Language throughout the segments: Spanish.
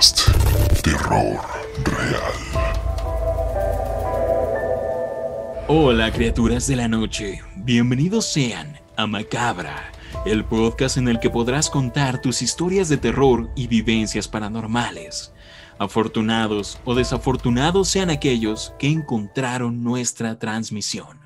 Podcast Terror Real. Hola criaturas de la noche, bienvenidos sean a Macabra, el podcast en el que podrás contar tus historias de terror y vivencias paranormales. Afortunados o desafortunados sean aquellos que encontraron nuestra transmisión.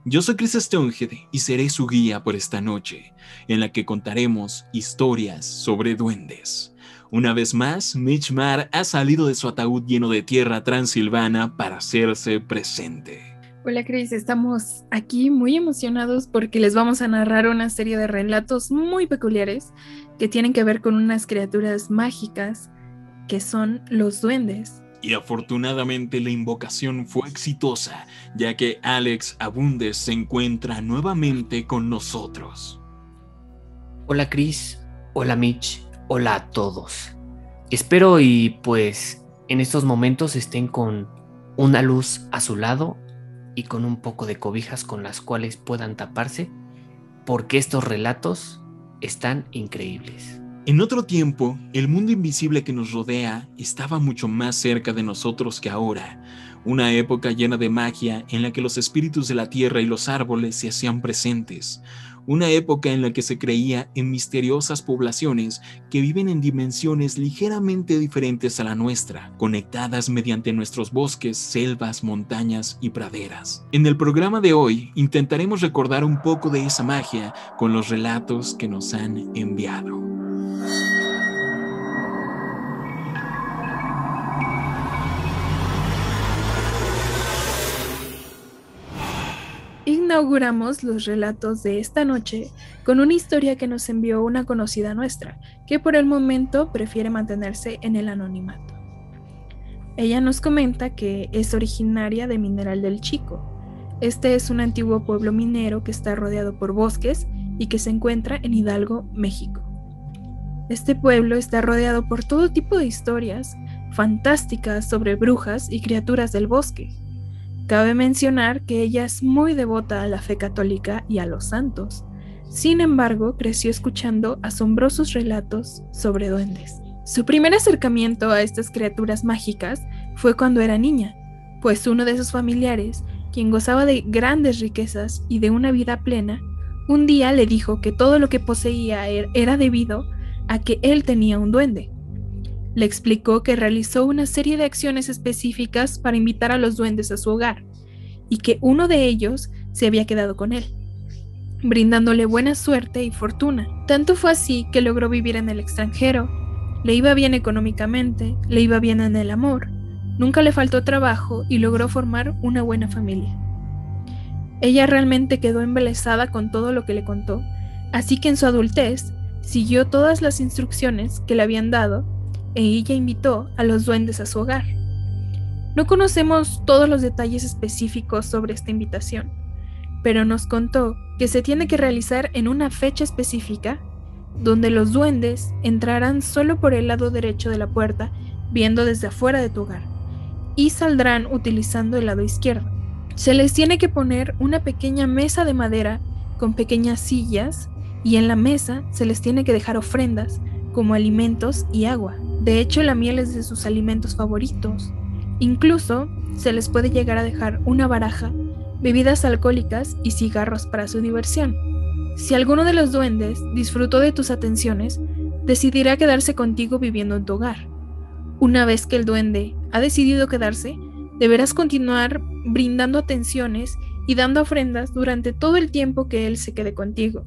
Yo soy Chris Stonehead y seré su guía por esta noche, en la que contaremos historias sobre duendes. Una vez más, Mitch Marr ha salido de su ataúd lleno de tierra transilvana para hacerse presente. Hola Chris, estamos aquí muy emocionados porque les vamos a narrar una serie de relatos muy peculiares que tienen que ver con unas criaturas mágicas que son los duendes. Y afortunadamente la invocación fue exitosa, ya que Alex Abundes se encuentra nuevamente con nosotros. Hola Chris, hola Mitch, hola a todos. Espero y pues en estos momentos estén con una luz a su lado y con un poco de cobijas con las cuales puedan taparse, porque estos relatos están increíbles. En otro tiempo, el mundo invisible que nos rodea estaba mucho más cerca de nosotros que ahora. Una época llena de magia en la que los espíritus de la tierra y los árboles se hacían presentes. Una época en la que se creía en misteriosas poblaciones que viven en dimensiones ligeramente diferentes a la nuestra, conectadas mediante nuestros bosques, selvas, montañas y praderas. En el programa de hoy intentaremos recordar un poco de esa magia con los relatos que nos han enviado. Inauguramos los relatos de esta noche con una historia que nos envió una conocida nuestra, que por el momento prefiere mantenerse en el anonimato. Ella nos comenta que es originaria de Mineral del Chico. Este es un antiguo pueblo minero que está rodeado por bosques y que se encuentra en Hidalgo, México. Este pueblo está rodeado por todo tipo de historias fantásticas sobre brujas y criaturas del bosque. Cabe mencionar que ella es muy devota a la fe católica y a los santos. Sin embargo, creció escuchando asombrosos relatos sobre duendes. Su primer acercamiento a estas criaturas mágicas fue cuando era niña, pues uno de sus familiares, quien gozaba de grandes riquezas y de una vida plena, un día le dijo que todo lo que poseía era debido a que él tenía un duende. Le explicó que realizó una serie de acciones específicas para invitar a los duendes a su hogar, y que uno de ellos se había quedado con él, brindándole buena suerte y fortuna. Tanto fue así que logró vivir en el extranjero, le iba bien económicamente, le iba bien en el amor, nunca le faltó trabajo y logró formar una buena familia. Ella realmente quedó embelesada con todo lo que le contó, así que en su adultez siguió todas las instrucciones que le habían dado e ella invitó a los duendes a su hogar. No conocemos todos los detalles específicos sobre esta invitación, pero nos contó que se tiene que realizar en una fecha específica, donde los duendes entrarán solo por el lado derecho de la puerta, viendo desde afuera de tu hogar, y saldrán utilizando el lado izquierdo. Se les tiene que poner una pequeña mesa de madera con pequeñas sillas, y en la mesa se les tiene que dejar ofrendas como alimentos y agua. De hecho, la miel es de sus alimentos favoritos. Incluso se les puede llegar a dejar una baraja, bebidas alcohólicas y cigarros para su diversión. Si alguno de los duendes disfrutó de tus atenciones, decidirá quedarse contigo viviendo en tu hogar. Una vez que el duende ha decidido quedarse, deberás continuar brindando atenciones y dando ofrendas durante todo el tiempo que él se quede contigo.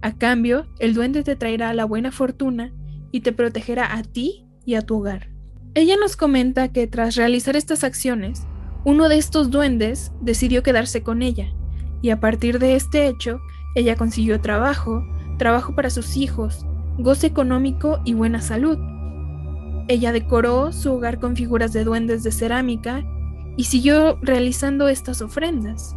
A cambio, el duende te traerá la buena fortuna y te protegerá a ti y a tu hogar. Ella nos comenta que tras realizar estas acciones, uno de estos duendes decidió quedarse con ella, y a partir de este hecho, ella consiguió trabajo para sus hijos, goce económico y buena salud. Ella decoró su hogar con figuras de duendes de cerámica y siguió realizando estas ofrendas.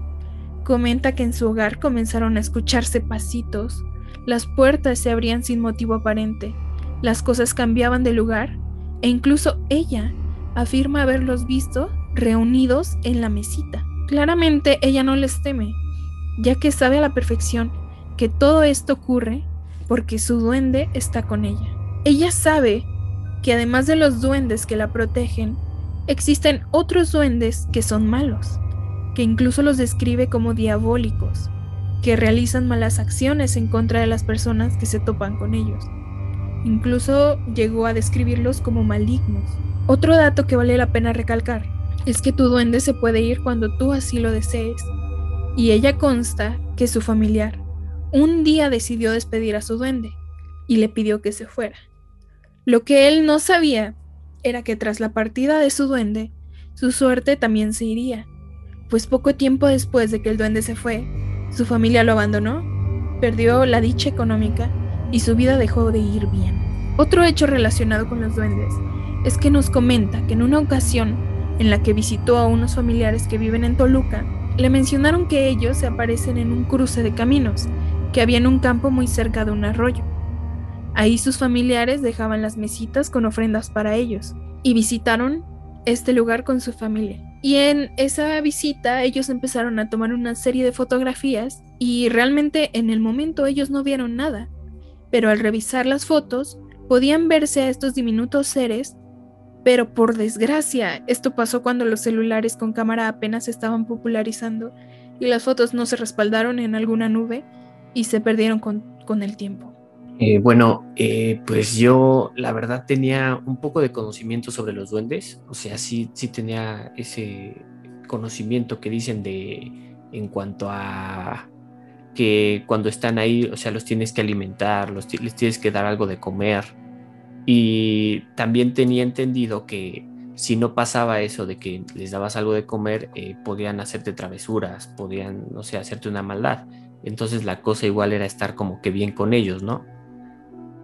Comenta que en su hogar comenzaron a escucharse pasitos, las puertas se abrían sin motivo aparente, las cosas cambiaban de lugar e incluso ella afirma haberlos visto reunidos en la mesita. Claramente ella no les teme, ya que sabe a la perfección que todo esto ocurre porque su duende está con ella. Ella sabe que además de los duendes que la protegen, existen otros duendes que son malos, que incluso los describe como diabólicos, que realizan malas acciones en contra de las personas que se topan con ellos. Incluso llegó a describirlos como malignos. Otro dato que vale la pena recalcar es que tu duende se puede ir cuando tú así lo desees, y ella consta que su familiar un día decidió despedir a su duende y le pidió que se fuera. Lo que él no sabía era que tras la partida de su duende, su suerte también se iría, pues poco tiempo después de que el duende se fue, su familia lo abandonó, perdió la dicha económica y su vida dejó de ir bien. Otro hecho relacionado con los duendes es que nos comenta que en una ocasión en la que visitó a unos familiares que viven en Toluca, le mencionaron que ellos se aparecen en un cruce de caminos que había en un campo muy cerca de un arroyo. Ahí sus familiares dejaban las mesitas con ofrendas para ellos y visitaron este lugar con su familia. Y en esa visita ellos empezaron a tomar una serie de fotografías y realmente en el momento ellos no vieron nada, pero al revisar las fotos podían verse a estos diminutos seres, pero por desgracia esto pasó cuando los celulares con cámara apenas se estaban popularizando y las fotos no se respaldaron en alguna nube y se perdieron con el tiempo. Pues yo la verdad tenía un poco de conocimiento sobre los duendes, o sea, sí tenía ese conocimiento que dicen en cuanto a que cuando están ahí, o sea, los tienes que alimentar, les tienes que dar algo de comer, y también tenía entendido que si no pasaba eso de que les dabas algo de comer, podían hacerte travesuras, podían, no sé, hacerte una maldad. Entonces la cosa igual era estar como que bien con ellos, ¿no?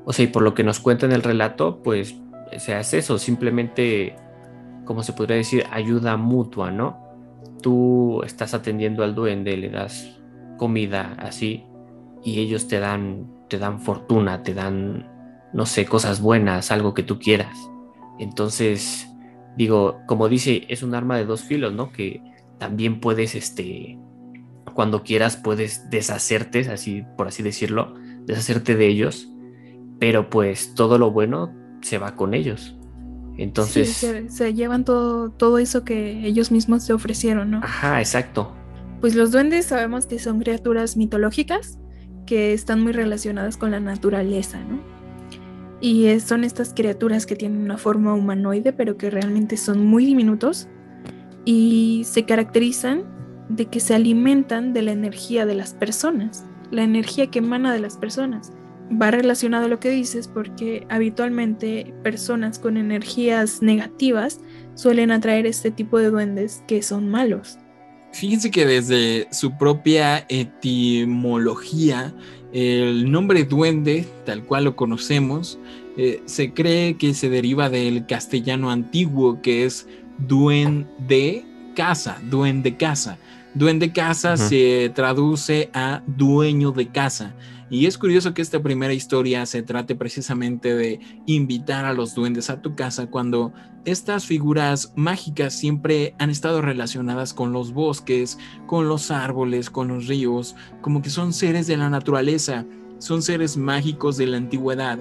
O sea, y por lo que nos cuenta en el relato, pues, o sea, es eso, simplemente, como se podría decir, ayuda mutua, ¿no? Tú estás atendiendo al duende, le das comida así, y ellos te dan fortuna, te dan, no sé, cosas buenas, algo que tú quieras. Entonces, digo, como dice, es un arma de dos filos, ¿no? Que también puedes, cuando quieras puedes deshacerte, así, por así decirlo, deshacerte de ellos, pero pues todo lo bueno se va con ellos. Entonces... Sí, se llevan todo eso que ellos mismos te ofrecieron, ¿no? Ajá, exacto. Pues los duendes sabemos que son criaturas mitológicas que están muy relacionadas con la naturaleza, ¿no? Y son estas criaturas que tienen una forma humanoide, pero que realmente son muy diminutos y se caracterizan de que se alimentan de la energía de las personas, la energía que emana de las personas. Va relacionado a lo que dices porque habitualmente personas con energías negativas suelen atraer este tipo de duendes que son malos. Fíjense que desde su propia etimología, el nombre duende, tal cual lo conocemos, se cree que se deriva del castellano antiguo, que es duende casa, duende casa. Duende casa se traduce a dueño de casa. Y es curioso que esta primera historia se trate precisamente de invitar a los duendes a tu casa, cuando estas figuras mágicas siempre han estado relacionadas con los bosques, con los árboles, con los ríos, como que son seres de la naturaleza, son seres mágicos de la antigüedad.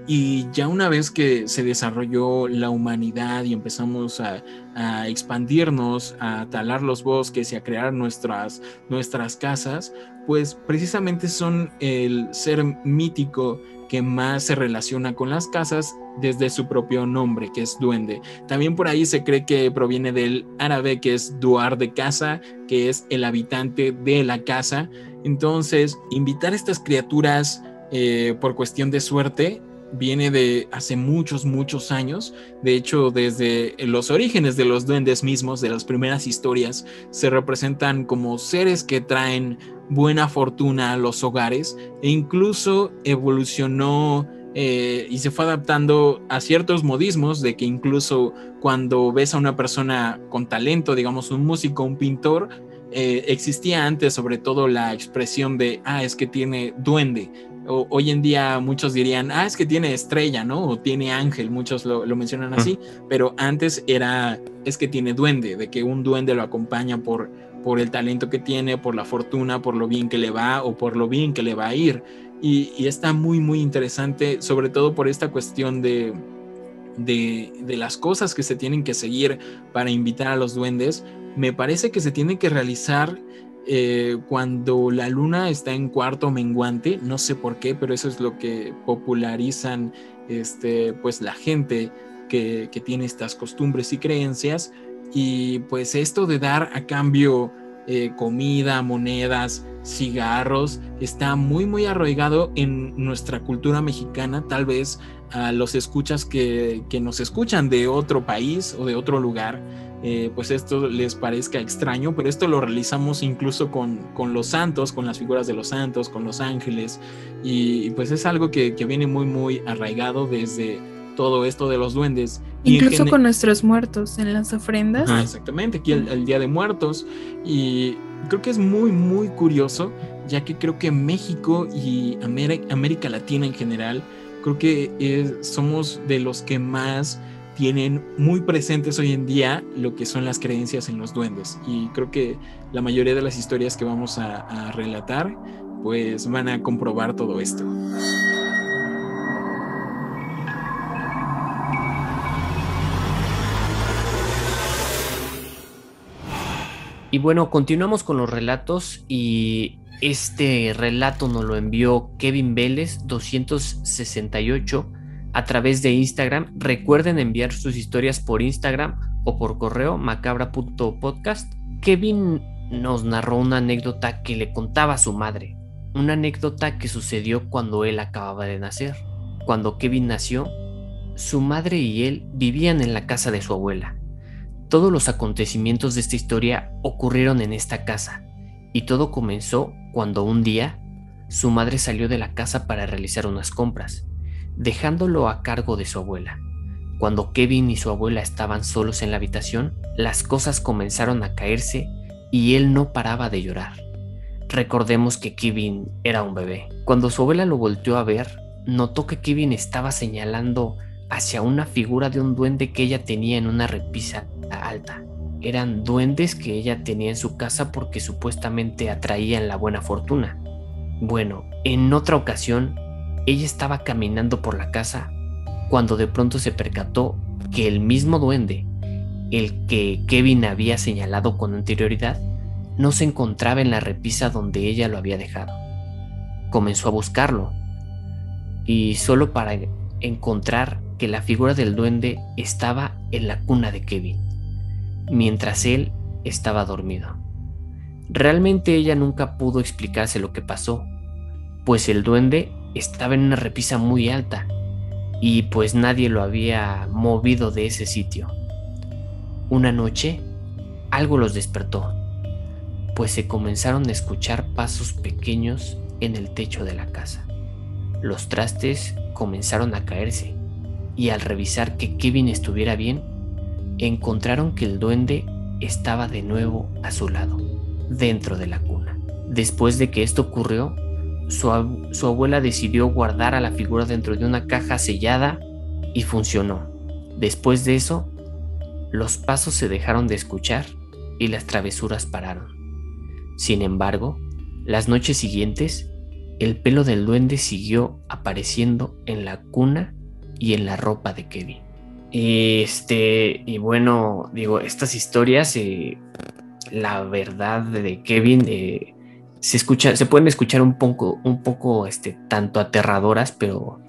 Y ya una vez que se desarrolló la humanidad y empezamos a expandirnos, a talar los bosques y a crear nuestras casas, pues precisamente son el ser mítico que más se relaciona con las casas desde su propio nombre, que es duende. También por ahí se cree que proviene del árabe, que es duar de casa, que es el habitante de la casa. Entonces, invitar a estas criaturas por cuestión de suerte viene de hace muchos años. De hecho, desde los orígenes de los duendes mismos, de las primeras historias, se representan como seres que traen buena fortuna a los hogares, e incluso evolucionó y se fue adaptando a ciertos modismos, de que incluso cuando ves a una persona con talento, digamos un músico, un pintor, existía antes sobre todo la expresión de es que tiene duende. Hoy en día muchos dirían, es que tiene estrella, ¿no? O tiene ángel, muchos lo mencionan así, pero antes es que tiene duende, de que un duende lo acompaña por el talento que tiene, por la fortuna, por lo bien que le va o por lo bien que le va a ir. Y está muy interesante, sobre todo por esta cuestión de de las cosas que se tienen que seguir para invitar a los duendes, me parece que se tiene que realizar cuando la luna está en cuarto menguante. No sé por qué, pero eso es lo que popularizan pues la gente que tiene estas costumbres y creencias. Y pues esto de dar a cambio comida, monedas, cigarros, está muy muy arraigado en nuestra cultura mexicana. Tal vez a los escuchas que nos escuchan de otro país o de otro lugar, pues esto les parezca extraño, pero esto lo realizamos incluso con los santos, con las figuras de los santos, con los ángeles, y pues es algo que viene muy muy arraigado desde todo esto de los duendes. Incluso con nuestros muertos en las ofrendas. Exactamente, aquí el Día de Muertos. Y creo que es muy muy curioso, ya que creo que México y América Latina en general, creo que somos de los que más tienen muy presentes hoy en día lo que son las creencias en los duendes. Y creo que la mayoría de las historias que vamos a relatar pues van a comprobar todo esto. Y bueno, continuamos con los relatos, y este relato nos lo envió Kevin Vélez 268 a través de Instagram. Recuerden enviar sus historias por Instagram o por correo macabra.podcast. Kevin nos narró una anécdota que le contaba a su madre, una anécdota que sucedió cuando él acababa de nacer. Cuando Kevin nació, su madre y él vivían en la casa de su abuela. Todos los acontecimientos de esta historia ocurrieron en esta casa, y todo comenzó cuando un día su madre salió de la casa para realizar unas compras, dejándolo a cargo de su abuela. Cuando Kevin y su abuela estaban solos en la habitación, las cosas comenzaron a caerse y él no paraba de llorar. Recordemos que Kevin era un bebé. Cuando su abuela lo volteó a ver, notó que Kevin estaba señalando hacia una figura de un duende que ella tenía en una repisa alta. Eran duendes que ella tenía en su casa porque supuestamente atraían la buena fortuna. Bueno, en otra ocasión, ella estaba caminando por la casa cuando de pronto se percató que el mismo duende, el que Kevin había señalado con anterioridad, no se encontraba en la repisa donde ella lo había dejado. Comenzó a buscarlo, y solo para encontrar que la figura del duende estaba en la cuna de Kevin, mientras él estaba dormido. Realmente ella nunca pudo explicarse lo que pasó, pues el duende estaba en una repisa muy alta y pues nadie lo había movido de ese sitio. Una noche, algo los despertó, pues se comenzaron a escuchar pasos pequeños en el techo de la casa. Los trastes comenzaron a caerse, y al revisar que Kevin estuviera bien, encontraron que el duende estaba de nuevo a su lado, dentro de la cuna. Después de que esto ocurrió, su abuela decidió guardar a la figura dentro de una caja sellada, y funcionó. Después de eso, los pasos se dejaron de escuchar y las travesuras pararon. Sin embargo, las noches siguientes, el pelo del duende siguió apareciendo en la cuna y en la ropa de Kevin. Y bueno, digo, estas historias, la verdad de Kevin, se pueden escuchar un poco, tanto aterradoras, pero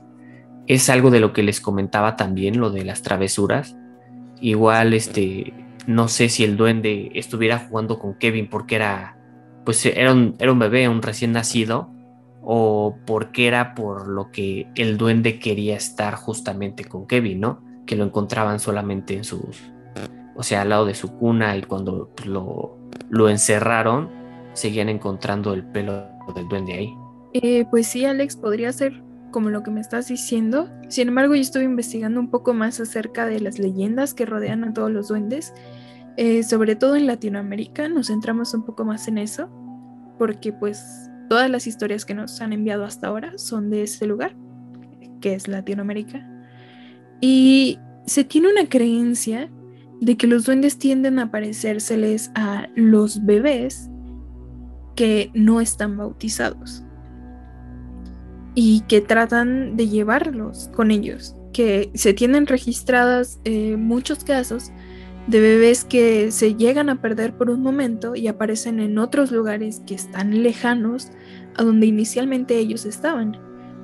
es algo de lo que les comentaba también, lo de las travesuras. Igual, no sé si el duende estuviera jugando con Kevin porque era un bebé, un recién nacido, o porque era por lo que el duende quería estar justamente con Kevin, ¿no? Que lo encontraban solamente al lado de su cuna, y cuando lo encerraron, seguían encontrando el pelo del duende ahí. Pues sí, Alex, podría ser como lo que me estás diciendo. Sin embargo, yo estuve investigando un poco más acerca de las leyendas que rodean a todos los duendes. Sobre todo en Latinoamérica, nos centramos un poco más en eso, porque pues todas las historias que nos han enviado hasta ahora son de ese lugar, que es Latinoamérica. Y se tiene una creencia de que los duendes tienden a parecérseles a los bebés que no están bautizados y que tratan de llevarlos con ellos. que se tienen registradas muchos casos de bebés que se llegan a perder por un momento y aparecen en otros lugares que están lejanos a donde inicialmente ellos estaban.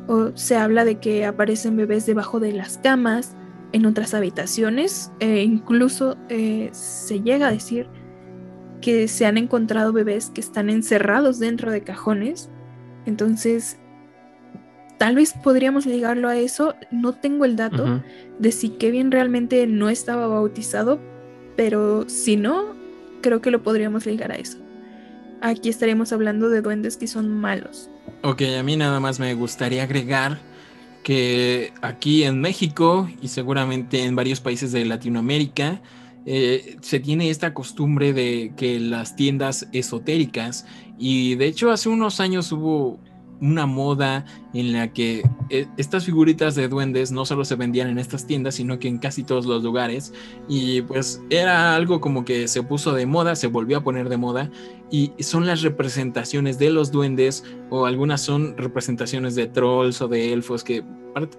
O se habla de que aparecen bebés debajo de las camas, en otras habitaciones, incluso se llega a decir que se han encontrado bebés que están encerrados dentro de cajones. Entonces, tal vez podríamos ligarlo a eso. No tengo el dato de si Kevin realmente no estaba bautizado, pero si no, creo que lo podríamos ligar a eso. Aquí estaremos hablando de duendes que son malos. Ok, a mí nada más me gustaría agregar que aquí en México y seguramente en varios países de Latinoamérica se tiene esta costumbre de que las tiendas esotéricas, y de hecho hace unos años hubo una moda en la que estas figuritas de duendes no solo se vendían en estas tiendas, sino que en casi todos los lugares, y pues era algo como que se puso de moda, se volvió a poner de moda, y son las representaciones de los duendes, o algunas son representaciones de trolls o de elfos que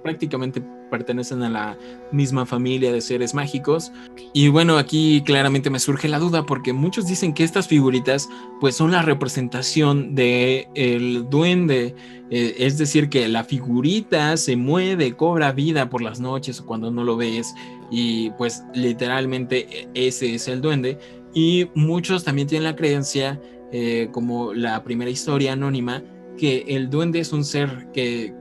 prácticamente pertenecen a la misma familia de seres mágicos. Y bueno, aquí claramente me surge la duda porque muchos dicen que estas figuritas pues son la representación de el duende, es decir que la figurita se mueve, cobra vida por las noches o cuando no lo ves, y pues literalmente ese es el duende. Y muchos también tienen la creencia, como la primera historia anónima, que el duende es un ser que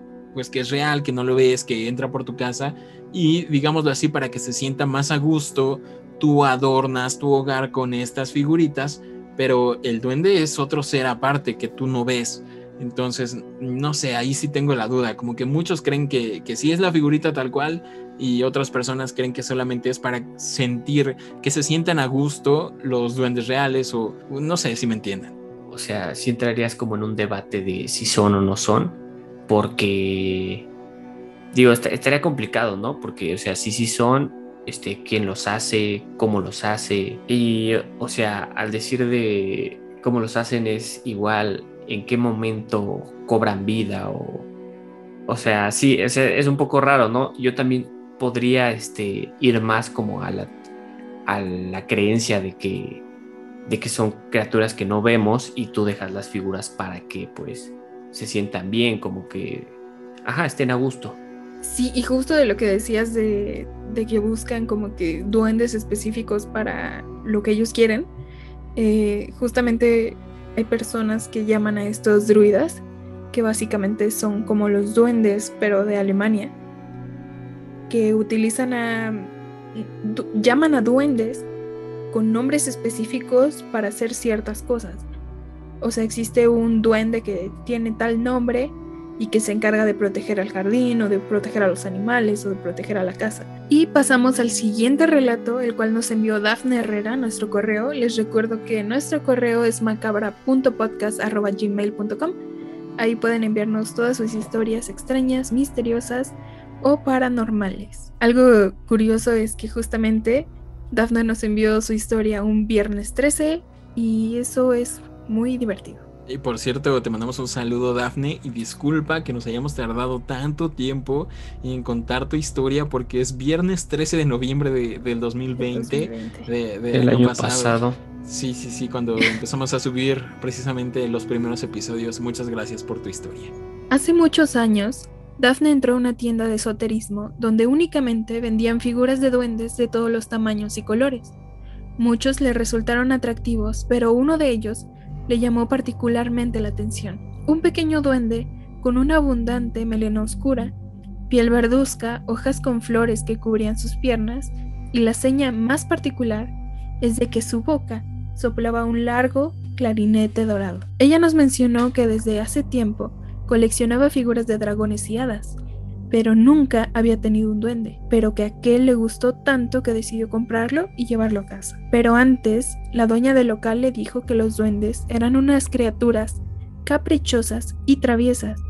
es real, que no lo ves, que entra por tu casa, y digámoslo así, para que se sienta más a gusto, tú adornas tu hogar con estas figuritas, pero el duende es otro ser aparte que tú no ves. Entonces, no sé, ahí sí tengo la duda, como que muchos creen que sí es la figurita tal cual, y otras personas creen que solamente es para sentir que se sientan a gusto los duendes reales, o no sé si me entienden. O sea, sí entrarías como en un debate de si son o no son, porque, digo, estaría complicado, ¿no? Porque, o sea, sí son, quién los hace, cómo los hace, y, o sea, al decir de cómo los hacen es igual en qué momento cobran vida, o sea, sí, es un poco raro, ¿no? Yo también podría, ir más como a la creencia de que son criaturas que no vemos y tú dejas las figuras para que, pues, se sientan bien, como que, estén a gusto. Sí, y justo de lo que decías de que buscan como que duendes específicos para lo que ellos quieren, justamente hay personas que llaman a estos druidas, que básicamente son como los duendes, pero de Alemania, que llaman a duendes con nombres específicos para hacer ciertas cosas. O sea, existe un duende que tiene tal nombre y que se encarga de proteger al jardín, o de proteger a los animales, o de proteger a la casa. Y pasamos al siguiente relato, el cual nos envió Dafne Herrera a nuestro correo. Les recuerdo que nuestro correo es macabra.podcast@gmail.com. Ahí pueden enviarnos todas sus historias extrañas, misteriosas o paranormales. Algo curioso es que justamente Dafne nos envió su historia un viernes 13 y eso es muy divertido. Y por cierto, te mandamos un saludo, Dafne, y disculpa que nos hayamos tardado tanto tiempo en contar tu historia, porque es viernes 13 de noviembre del 2020, del año pasado. Sí, cuando empezamos a subir precisamente los primeros episodios. Muchas gracias por tu historia. Hace muchos años, Dafne entró a una tienda de esoterismo donde únicamente vendían figuras de duendes de todos los tamaños y colores. Muchos le resultaron atractivos, pero uno de ellos le llamó particularmente la atención. Un pequeño duende con una abundante melena oscura, piel verduzca, hojas con flores que cubrían sus piernas, y la seña más particular es de que su boca soplaba un largo clarinete dorado. Ella nos mencionó que desde hace tiempo coleccionaba figuras de dragones y hadas, pero nunca había tenido un duende, pero que a aquel le gustó tanto que decidió comprarlo y llevarlo a casa. Pero antes, la dueña del local le dijo que los duendes eran unas criaturas caprichosas y traviesas,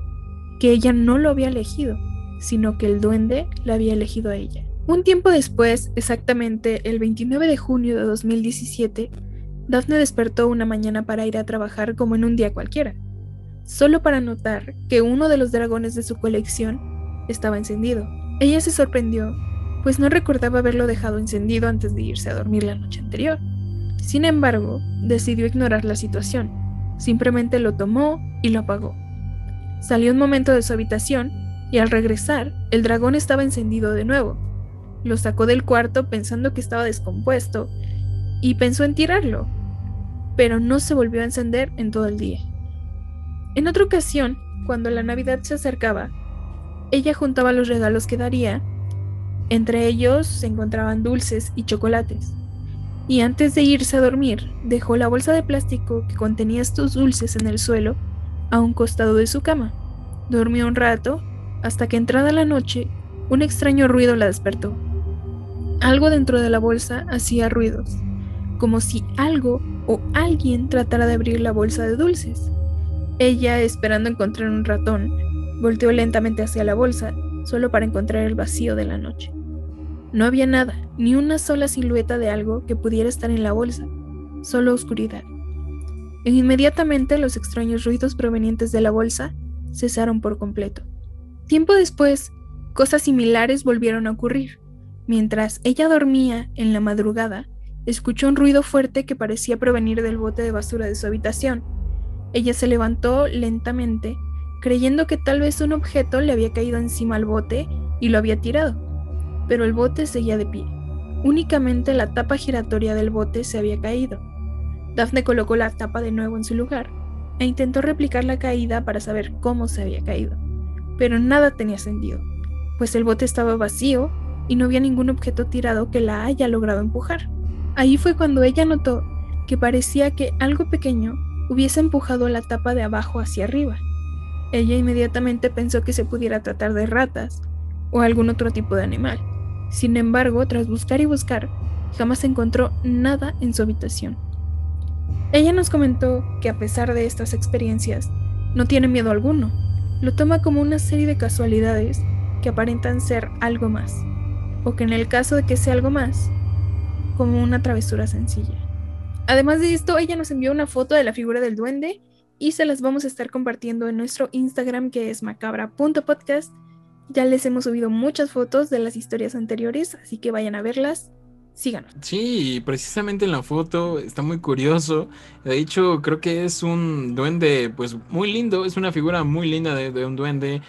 que ella no lo había elegido, sino que el duende la había elegido a ella. Un tiempo después, exactamente el 29 de junio de 2017, Dafne despertó una mañana para ir a trabajar como en un día cualquiera, solo para notar que uno de los dragones de su colección estaba encendido. Ella se sorprendió, pues no recordaba haberlo dejado encendido antes de irse a dormir la noche anterior. Sin embargo, decidió ignorar la situación. Simplemente lo tomó y lo apagó. Salió un momento de su habitación y al regresar, el dragón estaba encendido de nuevo. Lo sacó del cuarto pensando que estaba descompuesto y pensó en tirarlo, pero no se volvió a encender en todo el día. En otra ocasión, cuando la Navidad se acercaba, ella juntaba los regalos que daría. Entre ellos se encontraban dulces y chocolates. Y antes de irse a dormir, dejó la bolsa de plástico que contenía estos dulces en el suelo, a un costado de su cama. Durmió un rato, hasta que entrada la noche, un extraño ruido la despertó. Algo dentro de la bolsa hacía ruidos, como si algo o alguien tratara de abrir la bolsa de dulces. Ella, esperando encontrar un ratón, volteó lentamente hacia la bolsa, solo para encontrar el vacío de la noche. No había nada, ni una sola silueta de algo que pudiera estar en la bolsa, solo oscuridad. E inmediatamente los extraños ruidos provenientes de la bolsa cesaron por completo. Tiempo después, cosas similares volvieron a ocurrir. Mientras ella dormía en la madrugada, escuchó un ruido fuerte que parecía provenir del bote de basura de su habitación. Ella se levantó lentamente, creyendo que tal vez un objeto le había caído encima al bote y lo había tirado. Pero el bote seguía de pie. Únicamente la tapa giratoria del bote se había caído. Daphne colocó la tapa de nuevo en su lugar e intentó replicar la caída para saber cómo se había caído. Pero nada tenía sentido, pues el bote estaba vacío y no había ningún objeto tirado que la haya logrado empujar. Ahí fue cuando ella notó que parecía que algo pequeño hubiese empujado la tapa de abajo hacia arriba. Ella inmediatamente pensó que se pudiera tratar de ratas o algún otro tipo de animal. Sin embargo, tras buscar y buscar, jamás encontró nada en su habitación. Ella nos comentó que a pesar de estas experiencias, no tiene miedo alguno. Lo toma como una serie de casualidades que aparentan ser algo más, o que en el caso de que sea algo más, como una travesura sencilla. Además de esto, ella nos envió una foto de la figura del duende y se las vamos a estar compartiendo en nuestro Instagram, que es macabra.podcast. Ya les hemos subido muchas fotos de las historias anteriores, así que vayan a verlas. Síganos. Sí, precisamente en la foto está muy curioso. De hecho, creo que es un duende pues muy lindo, es una figura muy linda de un duende.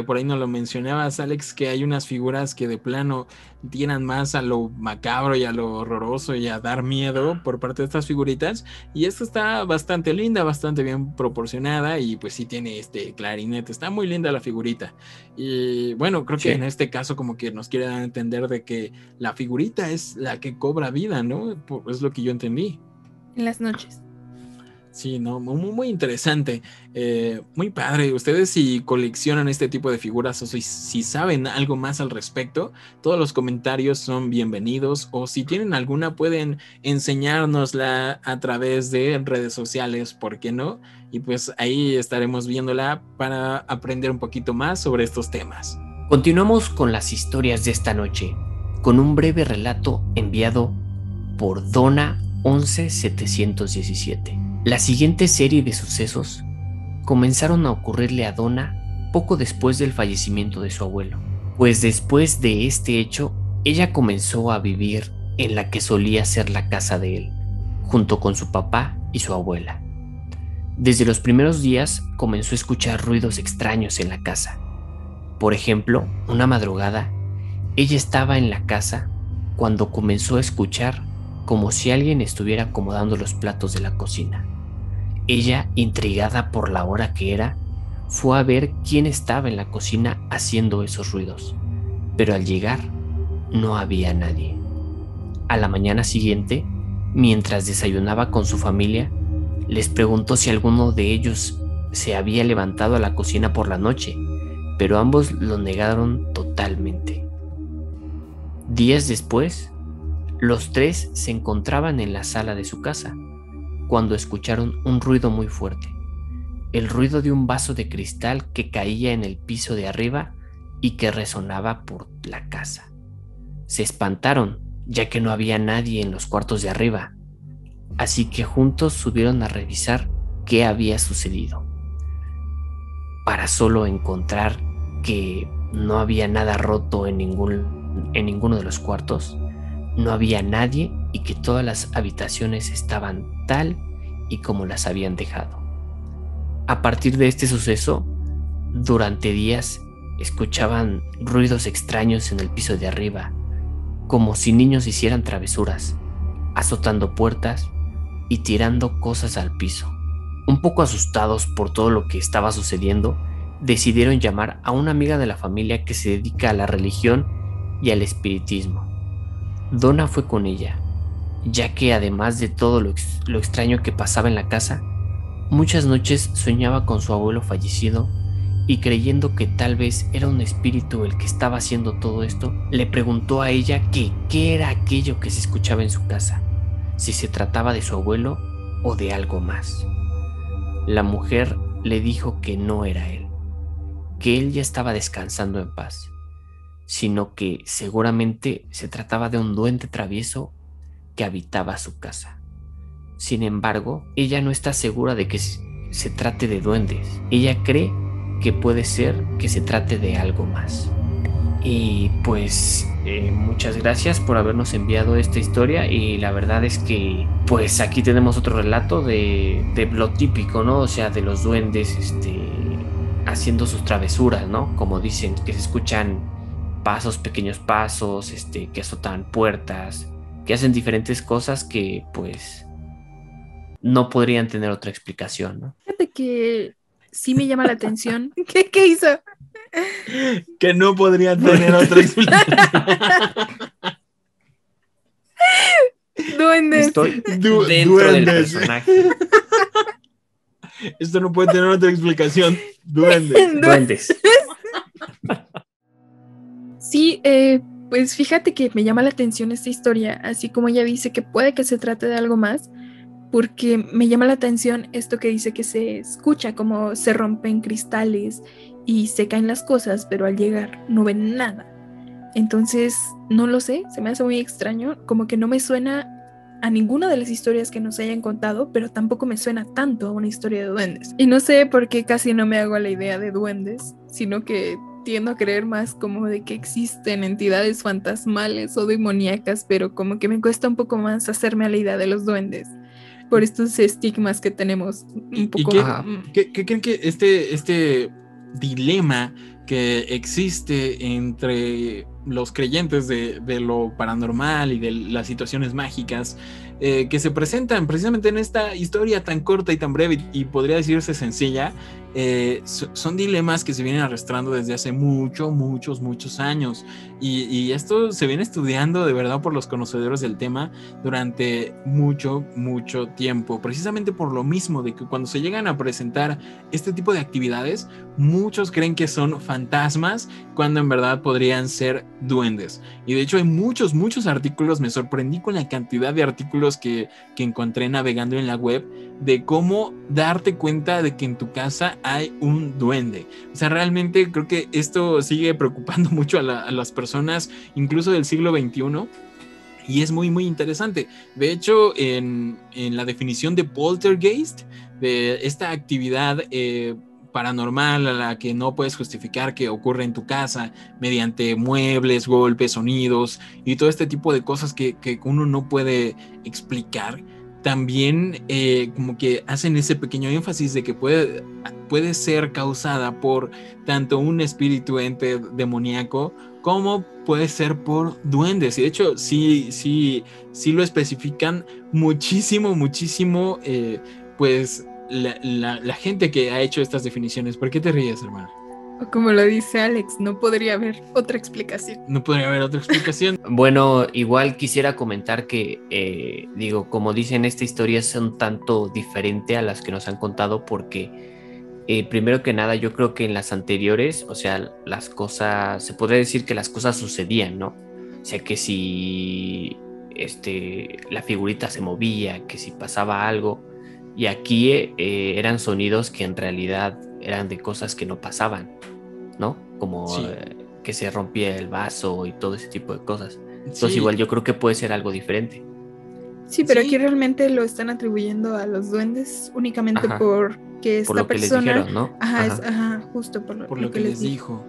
Por ahí nos lo mencionabas, Alex, que hay unas figuras que de plano tiran más a lo macabro y a lo horroroso y a dar miedo por parte de estas figuritas. Y esta está bastante linda, bastante bien proporcionada y pues sí tiene este clarinete. Está muy linda la figurita. Y bueno, creo que en este caso como que nos quiere dar a entender de que la figurita es la que cobra vida, ¿no? Es lo que yo entendí. En las noches. Sí, no, muy interesante, muy padre. Ustedes si coleccionan este tipo de figuras o si saben algo más al respecto, todos los comentarios son bienvenidos, o si tienen alguna pueden enseñárnosla a través de redes sociales, ¿por qué no? Y pues ahí estaremos viéndola para aprender un poquito más sobre estos temas. Continuamos con las historias de esta noche, con un breve relato enviado por Donna 11717. La siguiente serie de sucesos comenzaron a ocurrirle a Donna poco después del fallecimiento de su abuelo, pues después de este hecho, ella comenzó a vivir en la que solía ser la casa de él, junto con su papá y su abuela. Desde los primeros días comenzó a escuchar ruidos extraños en la casa. Por ejemplo, una madrugada, ella estaba en la casa cuando comenzó a escuchar como si alguien estuviera acomodando los platos de la cocina. Ella, intrigada por la hora que era, fue a ver quién estaba en la cocina haciendo esos ruidos, pero al llegar no había nadie. A la mañana siguiente, mientras desayunaba con su familia, les preguntó si alguno de ellos se había levantado a la cocina por la noche, pero ambos lo negaron totalmente. Días después, los tres se encontraban en la sala de su casa, cuando escucharon un ruido muy fuerte, el ruido de un vaso de cristal que caía en el piso de arriba y que resonaba por la casa. Se espantaron, ya que no había nadie en los cuartos de arriba, así que juntos subieron a revisar qué había sucedido, para solo encontrar que no había nada roto en ninguno de los cuartos, no había nadie y que todas las habitaciones estaban tal y como las habían dejado. A partir de este suceso, durante días escuchaban ruidos extraños en el piso de arriba, como si niños hicieran travesuras, azotando puertas y tirando cosas al piso. Un poco asustados por todo lo que estaba sucediendo, decidieron llamar a una amiga de la familia que se dedica a la religión y al espiritismo. Donna fue con ella, ya que además de todo lo extraño que pasaba en la casa, muchas noches soñaba con su abuelo fallecido y creyendo que tal vez era un espíritu el que estaba haciendo todo esto, le preguntó a ella que qué era aquello que se escuchaba en su casa, si se trataba de su abuelo o de algo más. La mujer le dijo que no era él, que él ya estaba descansando en paz, sino que seguramente se trataba de un duende travieso que habitaba su casa. Sin embargo, ella no está segura de que se trate de duendes. Ella cree que puede ser que se trate de algo más. Y pues muchas gracias por habernos enviado esta historia, y la verdad es que pues aquí tenemos otro relato de lo típico, ¿no? O sea, de los duendes haciendo sus travesuras, ¿no? Como dicen, que se escuchan pasos, pequeños pasos, que azotan puertas, que hacen diferentes cosas que pues no podrían tener otra explicación, ¿no? Fíjate que sí me llama la atención. ¿Qué hizo? Que no podría tener otra explicación. Duendes. Estoy dentro del duendes. personaje. Esto no puede tener otra explicación. Duendes. Duendes. Sí, pues fíjate que me llama la atención esta historia, así como ella dice que puede que se trate de algo más, porque me llama la atención esto que dice que se escucha como se rompen cristales y se caen las cosas, pero al llegar no ven nada. Entonces, no lo sé, se me hace muy extraño, como que no me suena a ninguna de las historias que nos hayan contado, pero tampoco me suena tanto a una historia de duendes. Y no sé por qué casi no me hago a la idea de duendes, sino que tiendo a creer más como de que existen entidades fantasmales o demoníacas, pero como que me cuesta un poco más hacerme a la idea de los duendes por estos estigmas que tenemos un poco. ¿Qué creen que este dilema que existe entre los creyentes de lo paranormal y de las situaciones mágicas que se presentan precisamente en esta historia tan corta y tan breve y podría decirse sencilla, son dilemas que se vienen arrastrando desde hace muchos años, y esto se viene estudiando de verdad por los conocedores del tema durante mucho tiempo, precisamente por lo mismo de que cuando se llegan a presentar este tipo de actividades, muchos creen que son fantasmas cuando en verdad podrían ser duendes. Y de hecho hay muchos artículos. Me sorprendí con la cantidad de artículos que encontré navegando en la web de cómo darte cuenta de que en tu casa hay un duende. O sea, realmente creo que esto sigue preocupando mucho a las personas, incluso del siglo XXI. Y es muy interesante. De hecho, en la definición de poltergeist, de esta actividad paranormal a la que no puedes justificar que ocurre en tu casa mediante muebles, golpes, sonidos y todo este tipo de cosas que uno no puede explicar, también como que hacen ese pequeño énfasis de que puede ser causada por tanto un espíritu ente demoníaco como puede ser por duendes. Y de hecho sí lo especifican muchísimo, pues la gente que ha hecho estas definiciones. ¿Por qué te ríes, hermano? O como lo dice Alex, no podría haber otra explicación. No podría haber otra explicación. Bueno, igual quisiera comentar que, como dicen, esta historia es un tanto diferente a las que nos han contado porque, primero que nada, yo creo que en las anteriores, o sea, las cosas, se podría decir que las cosas sucedían, ¿no? O sea, que si la figurita se movía, que si pasaba algo, y aquí eran sonidos que en realidad eran de cosas que no pasaban, ¿no? Como sí. Que se rompía el vaso y todo ese tipo de cosas. Entonces Sí. igual yo creo que puede ser algo diferente. Sí, pero Sí. aquí realmente lo están atribuyendo a los duendes únicamente porque esta Por lo que persona... les dijeron, ¿no? Ajá, justo por lo que les dijo.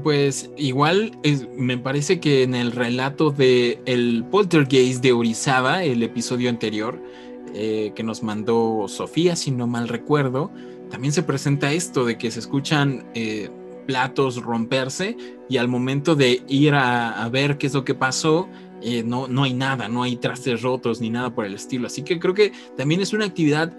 Pues igual me parece que en el relato de el Poltergeist de Orizaba, el episodio anterior que nos mandó Sofía, si no mal recuerdo, también se presenta esto de que se escuchan platos romperse y al momento de ir a ver qué es lo que pasó, no hay nada, no hay trastes rotos ni nada por el estilo. Así que creo que también es una actividad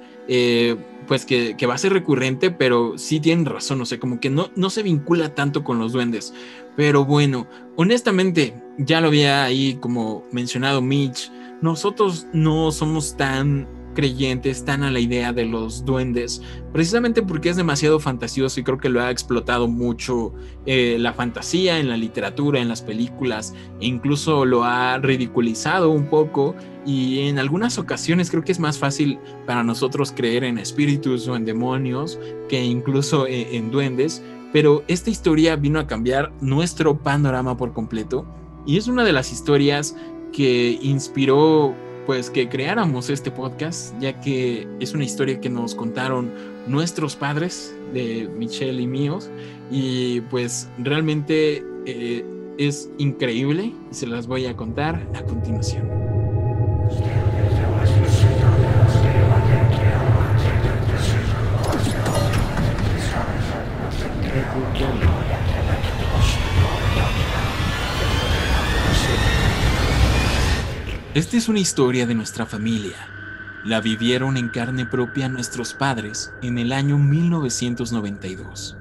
pues que va a ser recurrente, pero sí tienen razón, o sea, como que no se vincula tanto con los duendes. Pero bueno, honestamente, ya lo había ahí como mencionado Mitch, nosotros no somos tan creyentes, tan a la idea de los duendes, precisamente porque es demasiado fantasioso y creo que lo ha explotado mucho la fantasía en la literatura, en las películas, e incluso lo ha ridiculizado un poco, y en algunas ocasiones creo que es más fácil para nosotros creer en espíritus o en demonios que incluso en duendes, pero esta historia vino a cambiar nuestro panorama por completo y es una de las historias que inspiró pues que creáramos este podcast, ya que es una historia que nos contaron nuestros padres, de Michelle y míos, y pues realmente es increíble y se las voy a contar a continuación. Esta es una historia de nuestra familia. La vivieron en carne propia nuestros padres en el año 1992.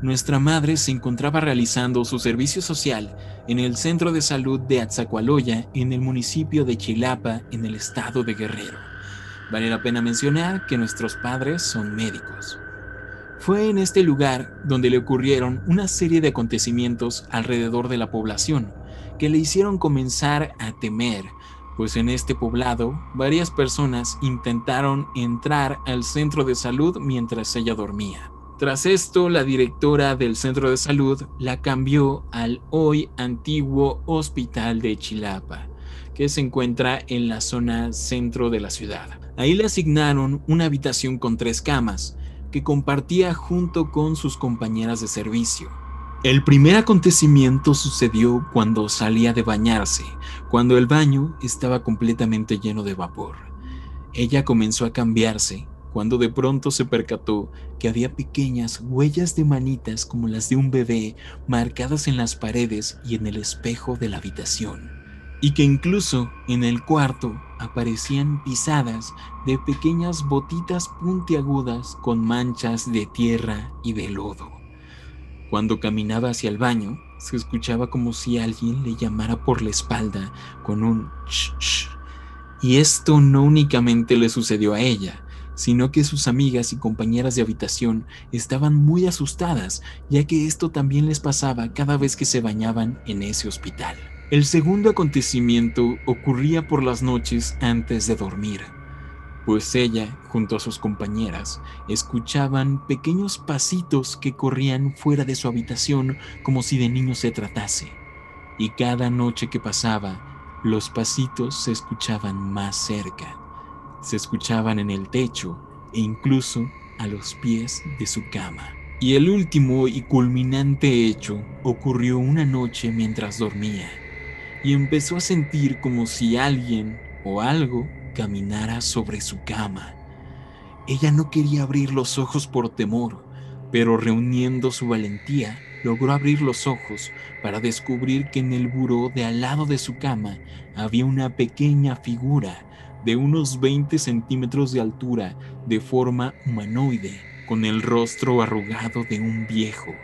Nuestra madre se encontraba realizando su servicio social en el Centro de Salud de Atzacoaloya, en el municipio de Chilapa, en el estado de Guerrero. Vale la pena mencionar que nuestros padres son médicos. Fue en este lugar donde le ocurrieron una serie de acontecimientos alrededor de la población que le hicieron comenzar a temer, pues en este poblado varias personas intentaron entrar al centro de salud mientras ella dormía. Tras esto, la directora del centro de salud la cambió al hoy antiguo Hospital de Chilapa, que se encuentra en la zona centro de la ciudad. Ahí le asignaron una habitación con 3 camas, que compartía junto con sus compañeras de servicio. El primer acontecimiento sucedió cuando salía de bañarse, cuando el baño estaba completamente lleno de vapor. Ella comenzó a cambiarse, cuando de pronto se percató que había pequeñas huellas de manitas como las de un bebé marcadas en las paredes y en el espejo de la habitación, y que incluso en el cuarto aparecían pisadas de pequeñas botitas puntiagudas con manchas de tierra y de lodo. Cuando caminaba hacia el baño, se escuchaba como si alguien le llamara por la espalda con un sh, sh. Y esto no únicamente le sucedió a ella, sino que sus amigas y compañeras de habitación estaban muy asustadas, ya que esto también les pasaba cada vez que se bañaban en ese hospital. El segundo acontecimiento ocurría por las noches antes de dormir, pues ella, junto a sus compañeras, escuchaban pequeños pasitos que corrían fuera de su habitación como si de niños se tratase, y cada noche que pasaba, los pasitos se escuchaban más cerca. Se escuchaban en el techo e incluso a los pies de su cama. Y el último y culminante hecho ocurrió una noche mientras dormía, y empezó a sentir como si alguien o algo caminara sobre su cama. Ella no quería abrir los ojos por temor, pero reuniendo su valentía, logró abrir los ojos para descubrir que en el buró de al lado de su cama había una pequeña figura de unos 20 centímetros de altura, de forma humanoide, con el rostro arrugado de un viejo.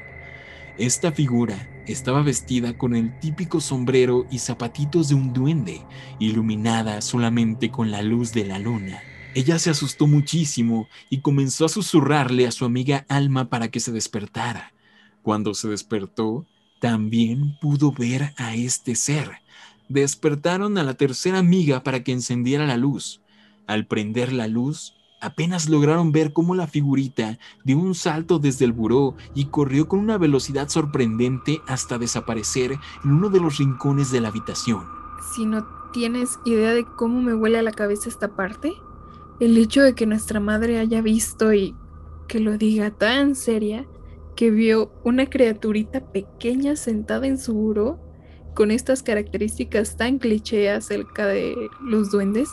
Esta figura estaba vestida con el típico sombrero y zapatitos de un duende, iluminada solamente con la luz de la luna. Ella se asustó muchísimo y comenzó a susurrarle a su amiga Alma para que se despertara. Cuando se despertó, también pudo ver a este ser. Despertaron a la tercera amiga para que encendiera la luz. Al prender la luz, apenas lograron ver cómo la figurita dio un salto desde el buró y corrió con una velocidad sorprendente hasta desaparecer en uno de los rincones de la habitación. Si no tienes idea de cómo me huele a la cabeza esta parte, el hecho de que nuestra madre haya visto y que lo diga tan seria, que vio una criaturita pequeña sentada en su buró con estas características tan cliché acerca de los duendes,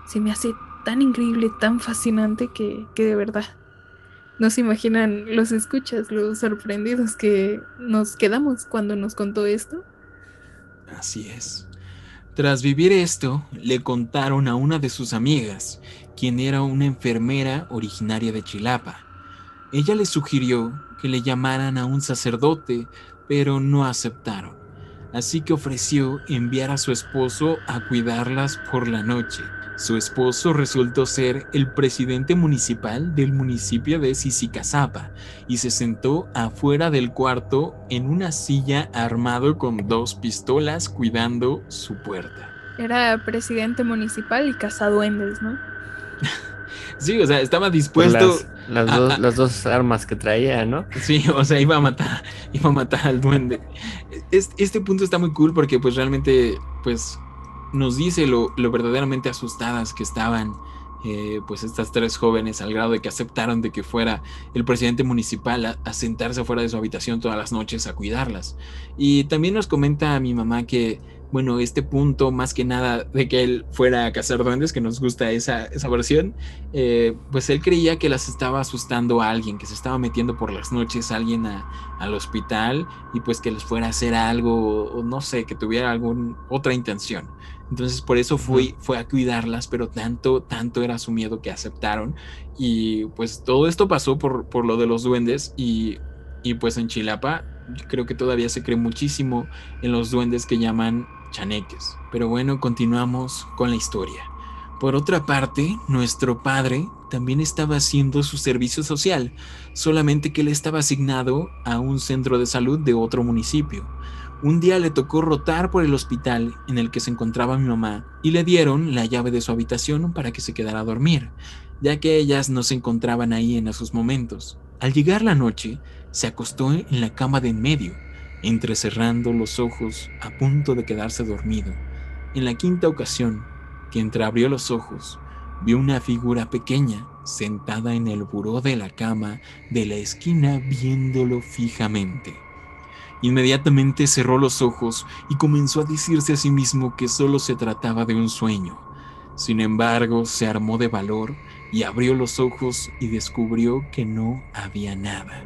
se me hace tan increíble, tan fascinante que de verdad no se imaginan los escuchas, los sorprendidos que nos quedamos cuando nos contó esto. Así es. Tras vivir esto, le contaron a una de sus amigas, quien era una enfermera originaria de Chilapa. Ella le sugirió que le llamaran a un sacerdote, pero no aceptaron. Así que ofreció enviar a su esposo a cuidarlas por la noche. Su esposo resultó ser el presidente municipal del municipio de Sisicazapa y se sentó afuera del cuarto en una silla armado con 2 pistolas cuidando su puerta. Era presidente municipal y cazaduendes, ¿no? Sí, o sea, estaba dispuesto Las dos armas que traía, ¿no? Sí, o sea, iba a matar al duende. Este punto está muy cool porque pues realmente pues nos dice lo verdaderamente asustadas que estaban pues estas 3 jóvenes, al grado de que aceptaron de que fuera el presidente municipal a sentarse fuera de su habitación todas las noches a cuidarlas. Y también nos comenta a mi mamá que, bueno, este punto, más que nada de que él fuera a cazar duendes, que nos gusta esa versión, pues él creía que las estaba asustando a alguien, que se estaba metiendo por las noches a alguien al hospital y pues que les fuera a hacer algo, o no sé, que tuviera alguna otra intención. Entonces por eso fue a cuidarlas, pero tanto era su miedo que aceptaron. Y pues todo esto pasó por lo de los duendes y pues en Chilapa creo que todavía se cree muchísimo en los duendes que llaman chaneques. Pero bueno, continuamos con la historia. Por otra parte, nuestro padre también estaba haciendo su servicio social, solamente que él estaba asignado a un centro de salud de otro municipio. Un día le tocó rotar por el hospital en el que se encontraba mi mamá y le dieron la llave de su habitación para que se quedara a dormir, ya que ellas no se encontraban ahí en esos momentos. Al llegar la noche, se acostó en la cama de en medio, entrecerrando los ojos a punto de quedarse dormido. En la 5ª ocasión que entreabrió los ojos, vio una figura pequeña sentada en el buró de la cama de la esquina viéndolo fijamente. Inmediatamente cerró los ojos y comenzó a decirse a sí mismo que solo se trataba de un sueño. Sin embargo, se armó de valor y abrió los ojos y descubrió que no había nada.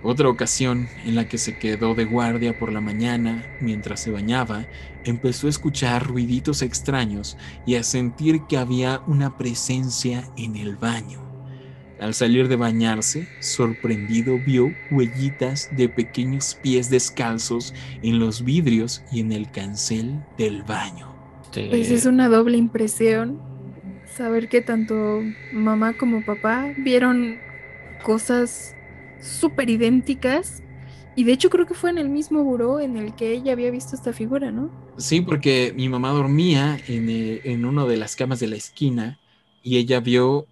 Otra ocasión en la que se quedó de guardia por la mañana mientras se bañaba, empezó a escuchar ruiditos extraños y a sentir que había una presencia en el baño. Al salir de bañarse, sorprendido vio huellitas de pequeños pies descalzos en los vidrios y en el cancel del baño. Pues es una doble impresión saber que tanto mamá como papá vieron cosas súper idénticas, y de hecho creo que fue en el mismo buró en el que ella había visto esta figura, ¿no? Sí, porque mi mamá dormía en una de las camas de la esquina y ella vio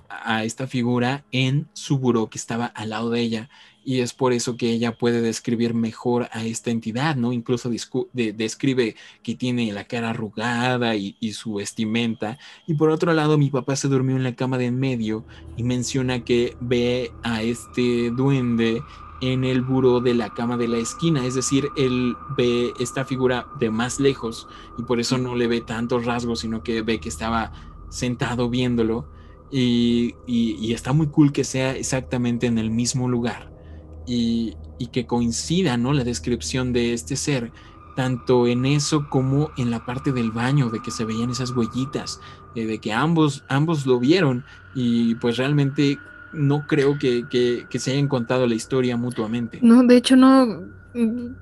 a esta figura en su buró que estaba al lado de ella, y es por eso que ella puede describir mejor a esta entidad, ¿no? Incluso describe que tiene la cara arrugada y su vestimenta. Y por otro lado, mi papá se durmió en la cama de en medio y menciona que ve a este duende en el buró de la cama de la esquina, es decir, él ve esta figura de más lejos y por eso no le ve tantos rasgos, sino que ve que estaba sentado viéndolo. Y está muy cool que sea exactamente en el mismo lugar y que coincida, ¿no?, la descripción de este ser, tanto en eso como en la parte del baño, de que se veían esas huellitas, de que ambos lo vieron, y pues realmente no creo que se hayan contado la historia mutuamente. No, de hecho no.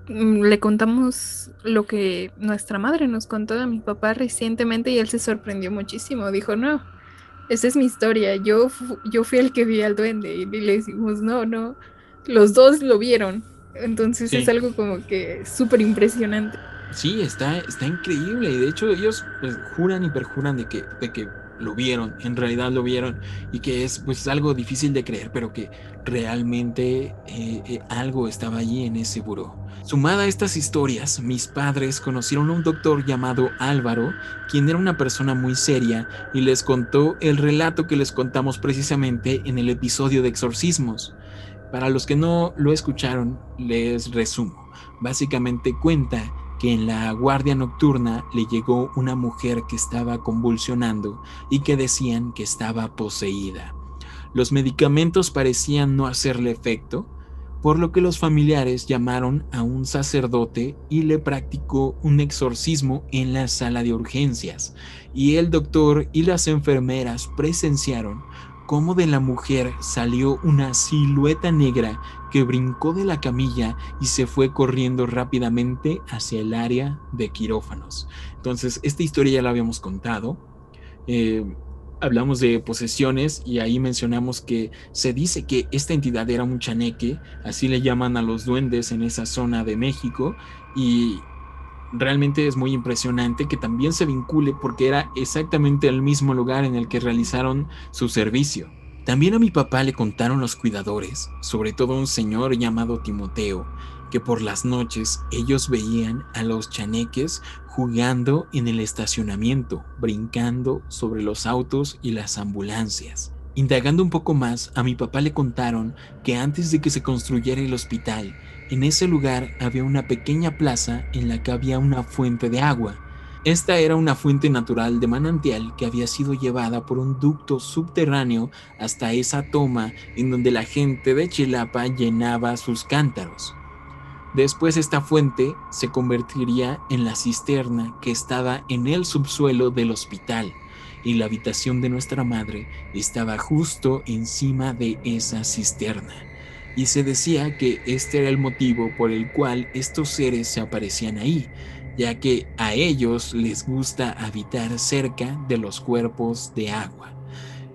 Le contamos lo que nuestra madre nos contó a mi papá recientemente y él se sorprendió muchísimo. Dijo, no, esa es mi historia, yo fui el que vi al duende. Y le decimos, no, los dos lo vieron. Entonces Sí. Es algo como que súper impresionante. Sí, está increíble, y de hecho ellos pues, juran y perjuran de que lo vieron, en realidad lo vieron, y que es pues algo difícil de creer, pero que realmente algo estaba allí en ese buró. Sumada a estas historias, mis padres conocieron a un doctor llamado Álvaro, quien era una persona muy seria, y les contó el relato que les contamos precisamente en el episodio de exorcismos. Para los que no lo escucharon, les resumo. Básicamente cuenta que en la guardia nocturna le llegó una mujer que estaba convulsionando y que decían que estaba poseída. Los medicamentos parecían no hacerle efecto, por lo que los familiares llamaron a un sacerdote y le practicó un exorcismo en la sala de urgencias, y el doctor y las enfermeras presenciaron cómo de la mujer salió una silueta negra que brincó de la camilla y se fue corriendo rápidamente hacia el área de quirófanos. Entonces, esta historia ya la habíamos contado. Hablamos de posesiones y ahí mencionamos que se dice que esta entidad era un chaneque, así le llaman a los duendes en esa zona de México, y realmente es muy impresionante que también se vincule porque era exactamente el mismo lugar en el que realizaron su servicio. También a mi papá le contaron los cuidadores, sobre todo un señor llamado Timoteo, que por las noches ellos veían a los chaneques jugando en el estacionamiento, brincando sobre los autos y las ambulancias. Indagando un poco más, a mi papá le contaron que antes de que se construyera el hospital, en ese lugar había una pequeña plaza en la que había una fuente de agua. Esta era una fuente natural de manantial que había sido llevada por un ducto subterráneo hasta esa toma en donde la gente de Chilapa llenaba sus cántaros. Después esta fuente se convertiría en la cisterna que estaba en el subsuelo del hospital, y la habitación de nuestra madre estaba justo encima de esa cisterna. Y se decía que este era el motivo por el cual estos seres se aparecían ahí, ya que a ellos les gusta habitar cerca de los cuerpos de agua.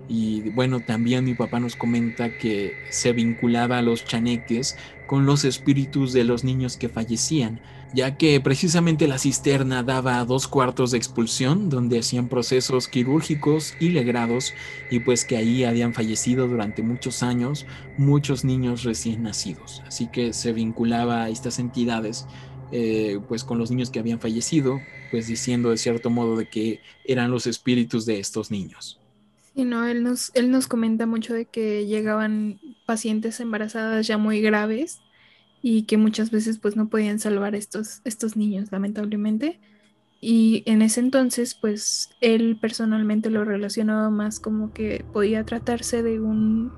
Y bueno, también mi papá nos comenta que se vinculaba a los chaneques con los espíritus de los niños que fallecían, ya que precisamente la cisterna daba a 2 cuartos de expulsión donde hacían procesos quirúrgicos y legrados, y pues que ahí habían fallecido durante muchos años muchos niños recién nacidos. Así que se vinculaba a estas entidades pues con los niños que habían fallecido, pues diciendo de cierto modo de que eran los espíritus de estos niños. Sí, no, él nos comenta mucho de que llegaban pacientes embarazadas ya muy graves y que muchas veces pues no podían salvar estos niños, lamentablemente. Y en ese entonces, pues él personalmente lo relacionaba más como que podía tratarse de un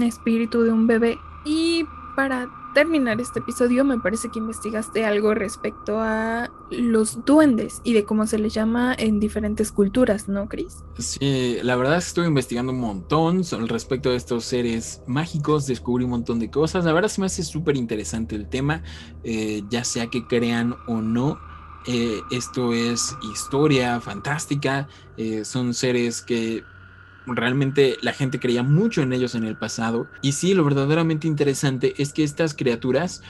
espíritu de un bebé. Y para terminar este episodio, me parece que investigaste algo respecto a los duendes y de cómo se les llama en diferentes culturas, ¿no, Chris? Sí, la verdad es que estuve investigando un montón al respecto de estos seres mágicos, descubrí un montón de cosas. La verdad se me hace súper interesante el tema, ya sea que crean o no. Esto es historia fantástica, son seres que realmente la gente creía mucho en ellos en el pasado. Y sí, lo verdaderamente interesante es que estas criaturas,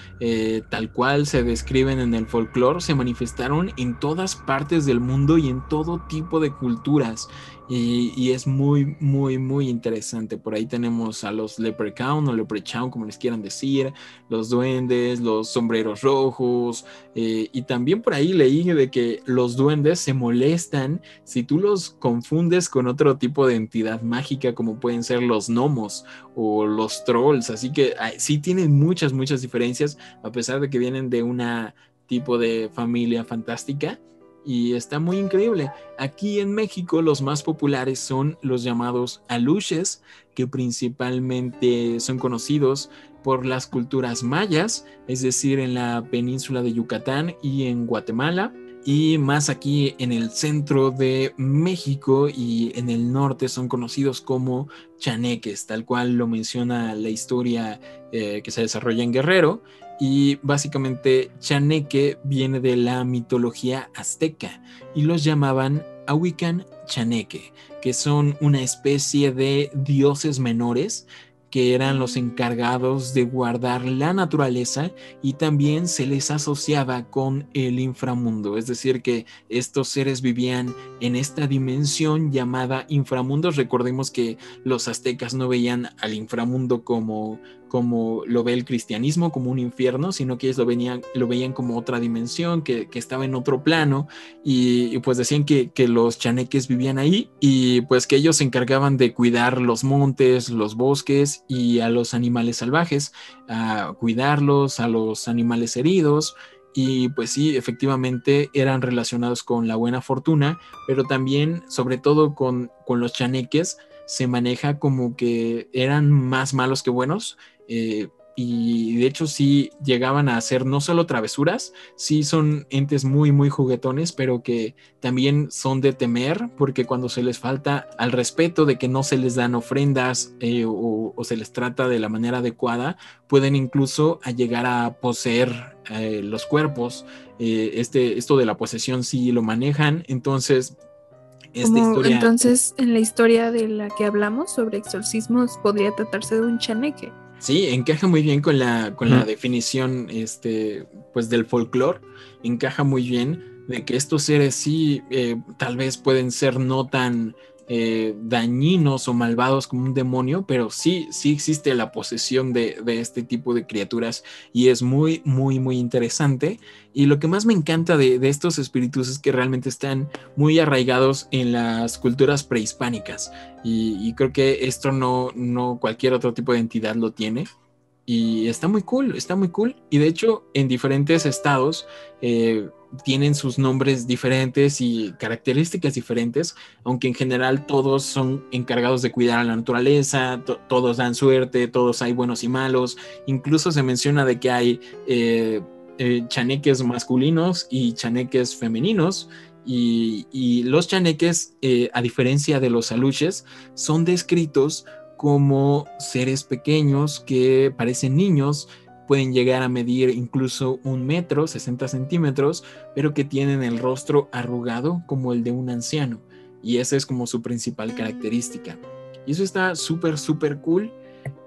tal cual se describen en el folclore, se manifestaron en todas partes del mundo y en todo tipo de culturas. Y es muy, muy, muy interesante. Por ahí tenemos a los leprechaun o leprechaun, como les quieran decir, los duendes, los sombreros rojos. Y también por ahí leí de que los duendes se molestan si tú los confundes con otro tipo de entidad mágica, como pueden ser los gnomos o los trolls. Así que sí tienen muchas, muchas diferencias, a pesar de que vienen de una tipo de familia fantástica. Y está muy increíble. Aquí en México los más populares son los llamados aluches, que principalmente son conocidos por las culturas mayas, es decir, en la península de Yucatán y en Guatemala. Y más aquí en el centro de México y en el norte son conocidos como chaneques, tal cual lo menciona la historia que se desarrolla en Guerrero. Y básicamente chaneque viene de la mitología azteca y los llamaban Ahuican chaneque, que son una especie de dioses menores que eran los encargados de guardar la naturaleza, y también se les asociaba con el inframundo, es decir que estos seres vivían en esta dimensión llamada inframundo. Recordemos que los aztecas no veían al inframundo como como lo ve el cristianismo, como un infierno, sino que ellos lo veían como otra dimensión, que estaba en otro plano, y pues decían que los chaneques vivían ahí, y pues que ellos se encargaban de cuidar los montes, los bosques y a los animales salvajes, a cuidarlos, a los animales heridos. Y pues sí, efectivamente eran relacionados con la buena fortuna, pero también, sobre todo con los chaneques, se maneja como que eran más malos que buenos, y de hecho sí llegaban a hacer no solo travesuras, sí son entes muy muy juguetones, pero que también son de temer, porque cuando se les falta al respeto de que no se les dan ofrendas, o se les trata de la manera adecuada, pueden incluso a llegar a poseer los cuerpos. Esto de la posesión sí lo manejan, entonces esta Como historia. entonces en la historia de la que hablamos sobre exorcismos podría tratarse de un chaneque. Sí, encaja muy bien con la Ujú. definición, pues del folclore. Encaja muy bien de que estos seres sí, tal vez pueden ser no tan dañinos o malvados como un demonio, pero sí existe la posesión de este tipo de criaturas, y es muy, muy, muy interesante. Y lo que más me encanta de estos espíritus es que realmente están muy arraigados en las culturas prehispánicas. Y creo que esto no cualquier otro tipo de entidad lo tiene. Y está muy cool, está muy cool. Y de hecho, en diferentes estados tienen sus nombres diferentes y características diferentes, aunque en general todos son encargados de cuidar a la naturaleza, todos dan suerte, todos hay buenos y malos. Incluso se menciona de que hay chaneques masculinos y chaneques femeninos. Y los chaneques, a diferencia de los aluches, son descritos como seres pequeños que parecen niños, pueden llegar a medir incluso 1 metro, 60 centímetros, pero que tienen el rostro arrugado como el de un anciano. Y esa es como su principal característica. Y eso está súper, súper cool.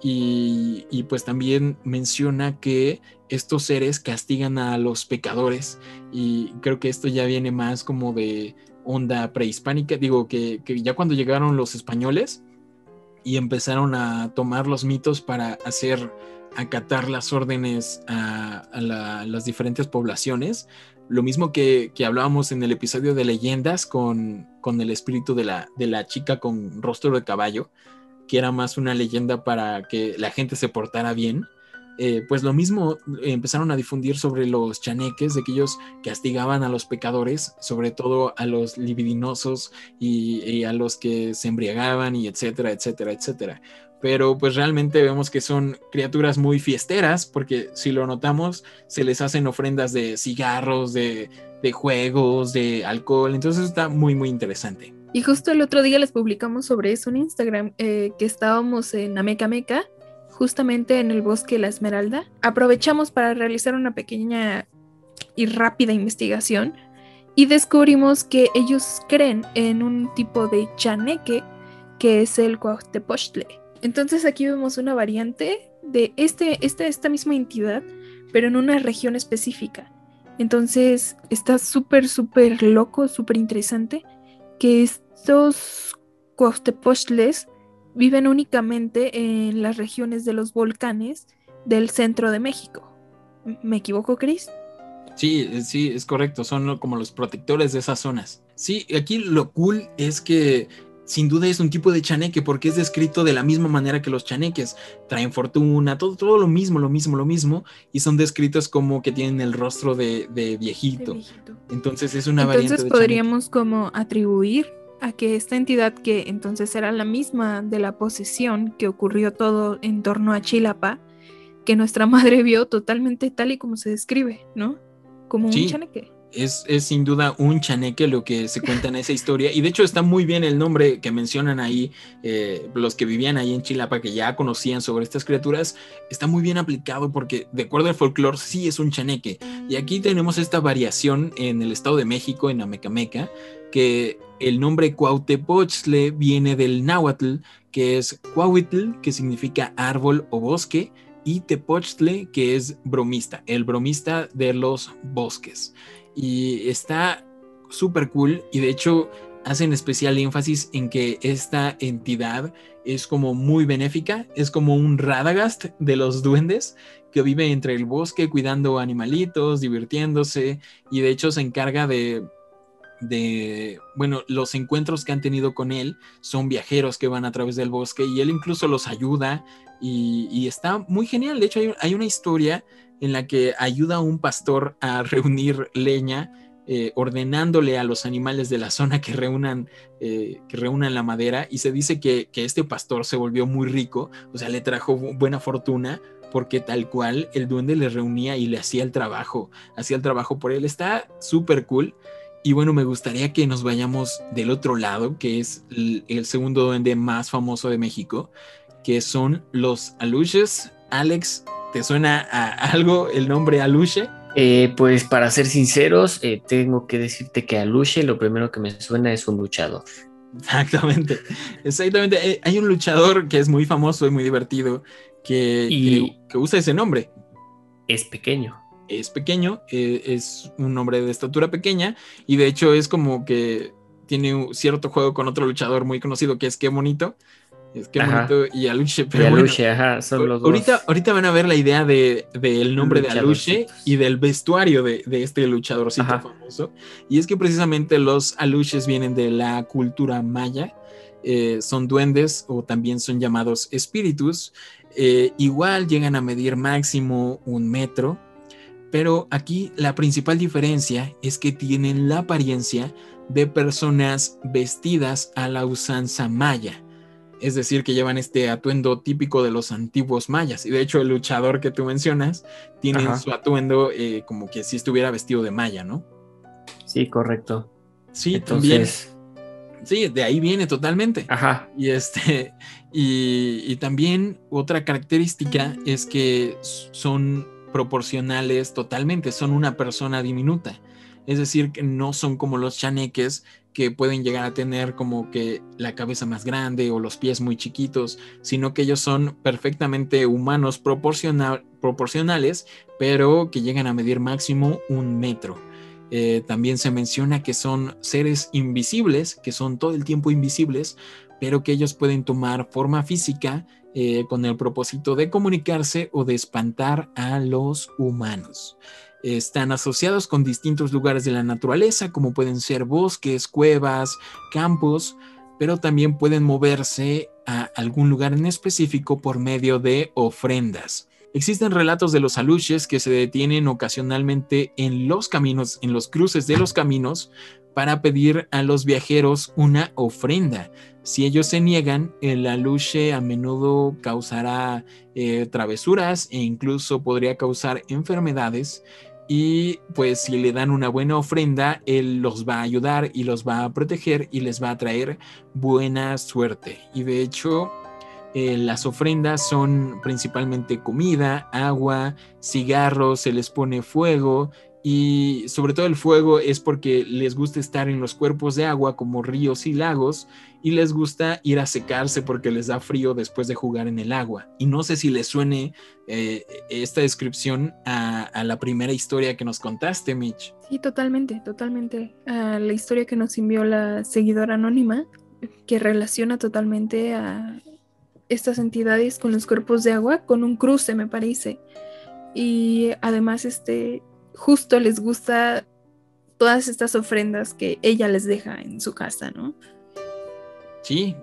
Y pues también menciona que estos seres castigan a los pecadores, y creo que esto ya viene más como de onda prehispánica. Digo que ya cuando llegaron los españoles y empezaron a tomar los mitos para acatar las órdenes a las diferentes poblaciones. Lo mismo que hablábamos en el episodio de leyendas con el espíritu de la chica con rostro de caballo, que era más una leyenda para que la gente se portara bien. Pues lo mismo empezaron a difundir sobre los chaneques, de que ellos castigaban a los pecadores, sobre todo a los libidinosos y a los que se embriagaban, y etcétera, etcétera, etcétera. Pero pues realmente vemos que son criaturas muy fiesteras, porque si lo notamos, se les hacen ofrendas de cigarros, de juegos, de alcohol. Entonces está muy, muy interesante. Y justo el otro día les publicamos sobre eso en Instagram, que estábamos en Amecameca, justamente en el bosque La Esmeralda. Aprovechamos para realizar una pequeña y rápida investigación y descubrimos que ellos creen en un tipo de chaneque que es el Cuauhtepochtli. Entonces aquí vemos una variante de esta misma entidad, pero en una región específica. Entonces está súper, súper loco, súper interesante que estos Cuauhtepochtles viven únicamente en las regiones de los volcanes del centro de México. ¿Me equivoco, Chris? Sí, sí, es correcto, son como los protectores de esas zonas. Sí, aquí lo cool es que sin duda es un tipo de chaneque, porque es descrito de la misma manera que los chaneques. Traen fortuna, todo lo mismo, y son descritos como que tienen el rostro de viejito. Entonces es una variante Entonces de podríamos como atribuir a que esta entidad, que entonces era la misma de la posesión que ocurrió todo en torno a Chilapa, que nuestra madre vio totalmente tal y como se describe, ¿no? Como un chaneque. Es sin duda un chaneque lo que se cuenta en esa historia, y de hecho está muy bien el nombre que mencionan ahí, los que vivían ahí en Chilapa, que ya conocían sobre estas criaturas. Está muy bien aplicado, porque de acuerdo al folclore sí es un chaneque. Y aquí tenemos esta variación en el Estado de México, en Amecameca, que el nombre Cuauhtepochtli viene del náhuatl, que es Cuauhitl, que significa árbol o bosque, y Tepochtli, que es bromista, el bromista de los bosques. Y está súper cool, y de hecho hacen especial énfasis en que esta entidad es como muy benéfica, es como un Radagast de los duendes que vive entre el bosque cuidando animalitos, divirtiéndose, y de hecho se encarga bueno, los encuentros que han tenido con él son viajeros que van a través del bosque y él incluso los ayuda y está muy genial. De hecho hay una historia en la que ayuda a un pastor a reunir leña, ordenándole a los animales de la zona que reúnan la madera, y se dice que este pastor se volvió muy rico, o sea, le trajo buena fortuna porque tal cual el duende le reunía y le hacía el trabajo por él. Está súper cool. Y bueno, me gustaría que nos vayamos del otro lado, que es el segundo duende más famoso de México, que son los aluches. Alex, ¿te suena a algo el nombre aluche? Pues para ser sinceros, tengo que decirte que Aluche lo primero que me suena es un luchador. Exactamente. Hay un luchador que es muy famoso y muy divertido que usa ese nombre. Es pequeño. Es pequeño, es un hombre de estatura pequeña, y de hecho es como que tiene un cierto juego con otro luchador muy conocido que es Qué Bonito. Es Qué Bonito y Aluche. Pero y Aluche, bueno, ajá, son los dos. Ahorita van a ver la idea del nombre de Aluche y del vestuario de este luchadorcito famoso. Y es que precisamente los aluches vienen de la cultura maya. Son duendes o también son llamados espíritus. Igual llegan a medir máximo 1 metro. Pero aquí la principal diferencia es que tienen la apariencia de personas vestidas a la usanza maya. Es decir, que llevan este atuendo típico de los antiguos mayas. Y de hecho el luchador que tú mencionas tiene su atuendo como que si estuviera vestido de maya, ¿no? Sí, correcto. Sí, entonces, también. Sí, de ahí viene totalmente. Ajá. Y también otra característica es que son proporcionales totalmente, son una persona diminuta, es decir, que no son como los chaneques que pueden llegar a tener como que la cabeza más grande o los pies muy chiquitos, sino que ellos son perfectamente humanos proporcionales, pero que llegan a medir máximo 1 metro. También se menciona que son seres invisibles, que son todo el tiempo invisibles, pero que ellos pueden tomar forma física con el propósito de comunicarse o de espantar a los humanos. Están asociados con distintos lugares de la naturaleza, como pueden ser bosques, cuevas, campos, pero también pueden moverse a algún lugar en específico por medio de ofrendas. Existen relatos de los aluches que se detienen ocasionalmente en los caminos, en los cruces de los caminos, para pedir a los viajeros una ofrenda. Si ellos se niegan, el aluche a menudo causará travesuras e incluso podría causar enfermedades. Y pues si le dan una buena ofrenda, él los va a ayudar y los va a proteger y les va a traer buena suerte. Y de hecho, las ofrendas son principalmente comida, agua, cigarros, se les pone fuego. Y sobre todo el fuego es porque les gusta estar en los cuerpos de agua como ríos y lagos, y les gusta ir a secarse porque les da frío después de jugar en el agua. Y no sé si les suene esta descripción a la primera historia que nos contaste, Mitch. Sí, totalmente. A la historia que nos envió la seguidora anónima, que relaciona totalmente a estas entidades con los cuerpos de agua, con un cruce, me parece. Y además, justo les gusta todas estas ofrendas que ella les deja en su casa, ¿no? Sí,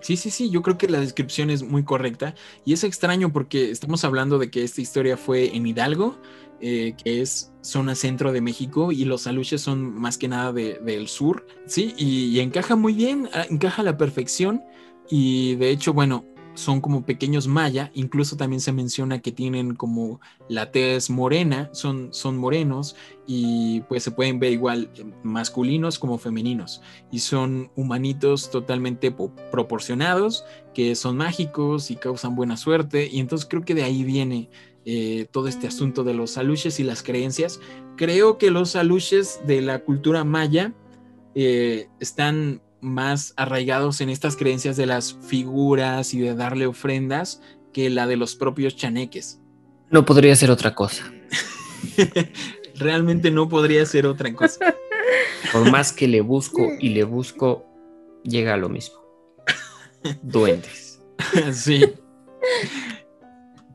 yo creo que la descripción es muy correcta y es extraño porque estamos hablando de que esta historia fue en Hidalgo, que es zona centro de México, y los aluches son más que nada del sur, sí, y encaja muy bien, encaja a la perfección. Y de hecho, bueno, son como pequeños maya, incluso también se menciona que tienen como la tez morena, son morenos, y pues se pueden ver igual masculinos como femeninos, y son humanitos totalmente proporcionados, que son mágicos y causan buena suerte. Y entonces creo que de ahí viene todo este asunto de los aluches y las creencias. Creo que los aluches de la cultura maya están más arraigados en estas creencias de las figuras y de darle ofrendas que la de los propios chaneques. No podría ser otra cosa. Realmente no podría ser otra cosa. Por más que le busco y le busco, llega a lo mismo. Duendes. Sí.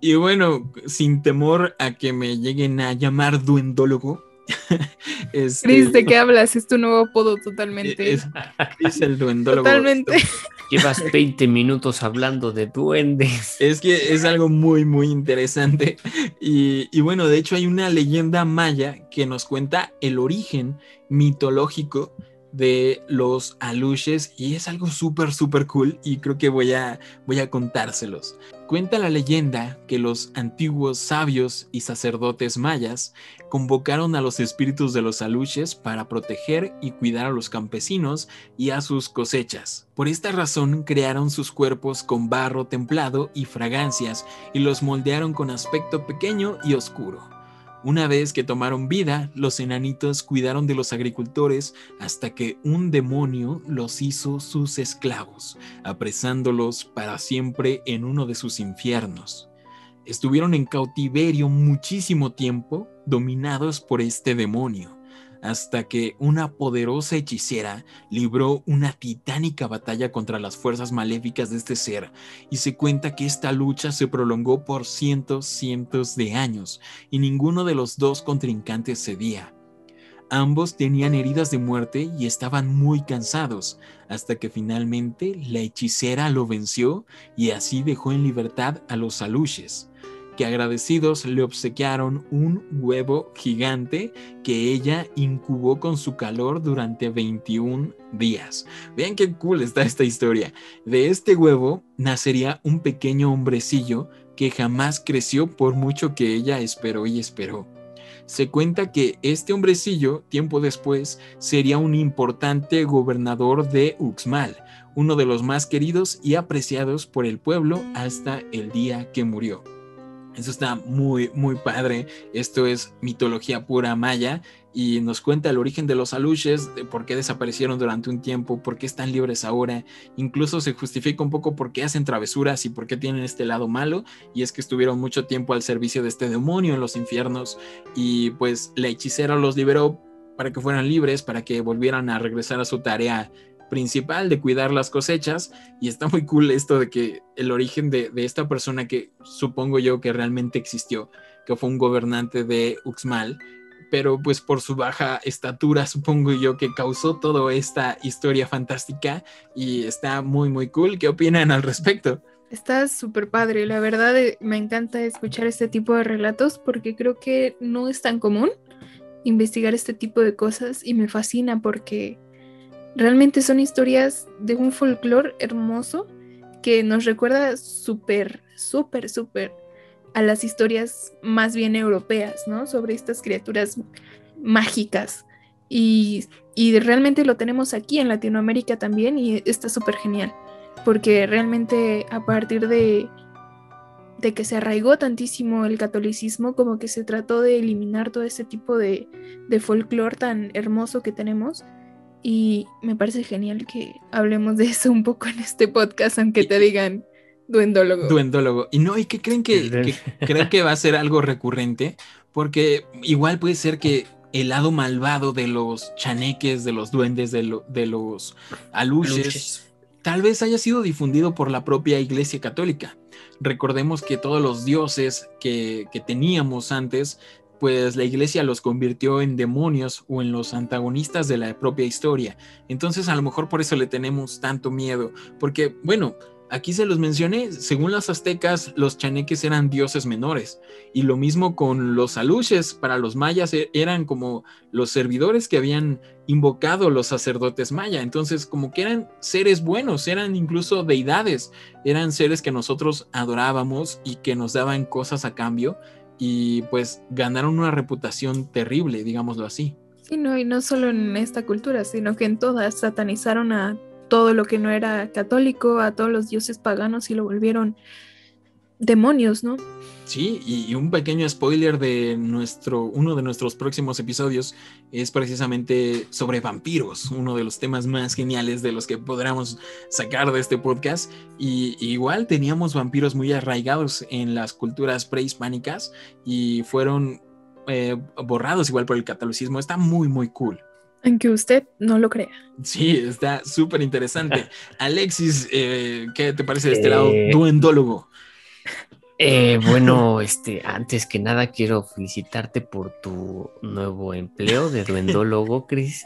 Y bueno, sin temor a que me lleguen a llamar duendólogo, Chris, ¿de qué hablas? Es tu nuevo apodo totalmente. es el duendólogo. Totalmente. Llevas 20 minutos hablando de duendes. Es que es algo muy, muy interesante. Y bueno, de hecho hay una leyenda maya que nos cuenta el origen mitológico de los aluches y es algo súper, súper cool y creo que voy a contárselos. Cuenta la leyenda que los antiguos sabios y sacerdotes mayas convocaron a los espíritus de los aluches para proteger y cuidar a los campesinos y a sus cosechas. Por esta razón crearon sus cuerpos con barro templado y fragancias y los moldearon con aspecto pequeño y oscuro. Una vez que tomaron vida, los enanitos cuidaron de los agricultores hasta que un demonio los hizo sus esclavos, apresándolos para siempre en uno de sus infiernos. Estuvieron en cautiverio muchísimo tiempo, dominados por este demonio, hasta que una poderosa hechicera libró una titánica batalla contra las fuerzas maléficas de este ser, y se cuenta que esta lucha se prolongó por cientos de años, y ninguno de los dos contrincantes cedía. Ambos tenían heridas de muerte y estaban muy cansados, hasta que finalmente la hechicera lo venció y así dejó en libertad a los aluches, que agradecidos le obsequiaron un huevo gigante que ella incubó con su calor durante 21 días. Vean qué cool está esta historia. De este huevo nacería un pequeño hombrecillo que jamás creció por mucho que ella esperó y esperó. Se cuenta que este hombrecillo, tiempo después, sería un importante gobernador de Uxmal, uno de los más queridos y apreciados por el pueblo hasta el día que murió. Eso está muy, muy padre. Esto es mitología pura maya y nos cuenta el origen de los aluches, de por qué desaparecieron durante un tiempo, por qué están libres ahora. Incluso se justifica un poco por qué hacen travesuras y por qué tienen este lado malo. Y es que estuvieron mucho tiempo al servicio de este demonio en los infiernos y pues la hechicera los liberó para que fueran libres, para que volvieran a regresar a su tarea principal de cuidar las cosechas. Y está muy cool esto de que el origen de esta persona que supongo yo que realmente existió, que fue un gobernante de Uxmal, pero pues por su baja estatura supongo yo que causó toda esta historia fantástica y está muy muy cool. ¿Qué opinan al respecto? Está súper padre, la verdad me encanta escuchar este tipo de relatos porque creo que no es tan común investigar este tipo de cosas y me fascina porque realmente son historias de un folclore hermoso que nos recuerda súper a las historias más bien europeas, ¿no? Sobre estas criaturas mágicas. Y realmente lo tenemos aquí en Latinoamérica también y está súper genial. Porque realmente a partir de que se arraigó tantísimo el catolicismo, como que se trató de eliminar todo ese tipo de folclore tan hermoso que tenemos. Y me parece genial que hablemos de eso un poco en este podcast, aunque te digan duendólogo. Duendólogo. Y no, ¿y qué creen creo que va a ser algo recurrente? Porque igual puede ser que el lado malvado de los chaneques, de los duendes, de los aluches, tal vez haya sido difundido por la propia Iglesia Católica. Recordemos que todos los dioses que teníamos antes, pues la iglesia los convirtió en demonios o en los antagonistas de la propia historia. Entonces a lo mejor por eso le tenemos tanto miedo, porque bueno, aquí se los mencioné, según los aztecas los chaneques eran dioses menores y lo mismo con los aluches. Para los mayas eran como los servidores que habían invocado los sacerdotes maya, entonces como que eran seres buenos, eran incluso deidades, eran seres que nosotros adorábamos y que nos daban cosas a cambio. Y pues ganaron una reputación terrible, digámoslo así. Sí, no, y no solo en esta cultura, sino que en todas satanizaron a todo lo que no era católico, a todos los dioses paganos y lo volvieron demonios, ¿no? Sí, y un pequeño spoiler de uno de nuestros próximos episodios es precisamente sobre vampiros, uno de los temas más geniales de los que podríamos sacar de este podcast. Y igual teníamos vampiros muy arraigados en las culturas prehispánicas y fueron borrados igual por el catolicismo. Está muy, muy cool. Aunque usted no lo crea. Sí, está súper interesante. Alexis, ¿qué te parece de este lado? Eh, Duendólogo. Bueno, antes que nada quiero felicitarte por tu nuevo empleo de duendólogo, Chris.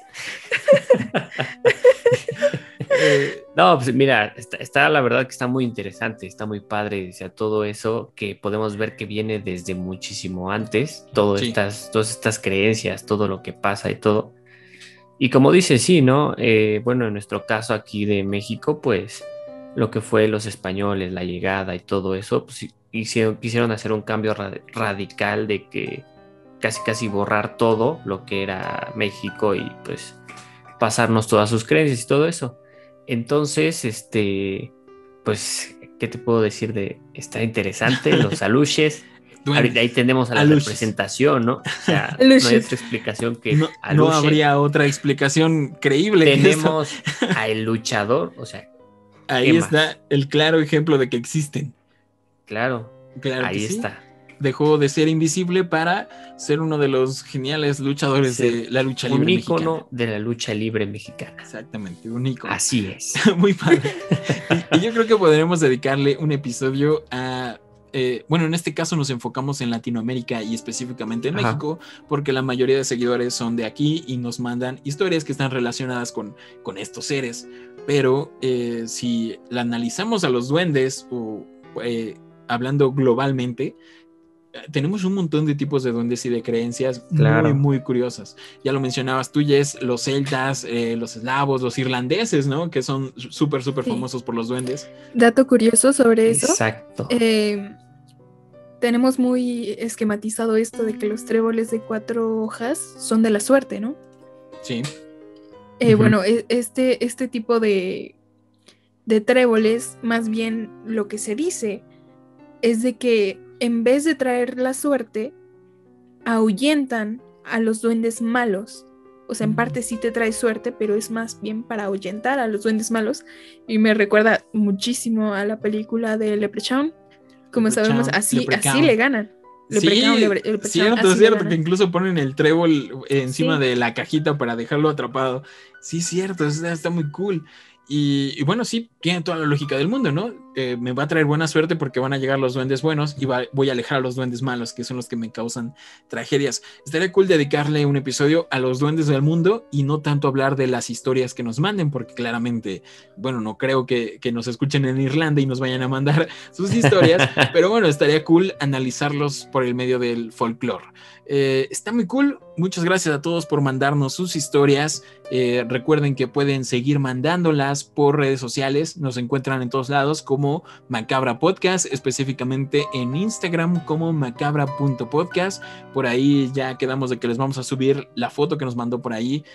No, pues mira, está la verdad que está muy interesante, está muy padre, o sea, todo eso que podemos ver que viene desde muchísimo antes, todas Sí. estas creencias, todo lo que pasa y todo. Y como dice, sí, ¿no? Bueno, en nuestro caso aquí de México, pues lo que fue los españoles, la llegada y todo eso, pues quisieron hacer un cambio radical de que casi borrar todo lo que era México y pues pasarnos todas sus creencias y todo eso. Entonces, pues, ¿qué te puedo decir está interesante? Los aluches. Duendes. Ahí tenemos a la Aluches. representación, ¿no? O sea, Aluches. no hay otra explicación que No aluche. habría otra explicación creíble que eso. Tenemos a el luchador, o sea, Ahí ¿qué está más? el claro ejemplo de que existen. Claro, Claro que ahí sí. está. Dejó de ser invisible para ser uno de los geniales luchadores de la lucha un libre ícono mexicana. de la lucha libre mexicana. Exactamente, un ícono. Así es. Muy padre. Y yo creo que podremos dedicarle un episodio a... bueno, en este caso nos enfocamos en Latinoamérica y específicamente en Ajá. México, porque la mayoría de seguidores son de aquí y nos mandan historias que están relacionadas con estos seres. Pero si la analizamos a los duendes o hablando globalmente, tenemos un montón de tipos de duendes y de creencias Claro. muy curiosas. Ya lo mencionabas tú, Jess, los celtas, los eslavos, los irlandeses, ¿no? Que son súper Sí. famosos por los duendes. Dato curioso sobre eso. Exacto. Tenemos muy esquematizado esto de que los tréboles de 4 hojas son de la suerte, ¿no? Sí. Bueno, este tipo de tréboles, más bien lo que se dice es de que en vez de traer la suerte, ahuyentan a los duendes malos. O sea, en parte sí te trae suerte, pero es más bien para ahuyentar a los duendes malos. Y me recuerda muchísimo a la película de Leprechaun. Como sabemos, así le ganan. Cierto, que incluso ponen el trébol encima Sí. de la cajita para dejarlo atrapado. Sí, cierto, está muy cool. Y bueno, sí, tiene toda la lógica del mundo, ¿no? Me va a traer buena suerte porque van a llegar los duendes buenos y voy a alejar a los duendes malos, que son los que me causan tragedias. Estaría cool dedicarle un episodio a los duendes del mundo y no tanto hablar de las historias que nos manden, porque claramente, bueno, no creo que nos escuchen en Irlanda y nos vayan a mandar sus historias, pero bueno, estaría cool analizarlos por el medio del folclore. Está muy cool. Muchas gracias a todos por mandarnos sus historias. Recuerden que pueden seguir mandándolas por redes sociales. Nos encuentran en todos lados como Macabra Podcast, específicamente en Instagram como macabra.podcast. Por ahí ya quedamos de que les vamos a subir la foto que nos mandó por ahí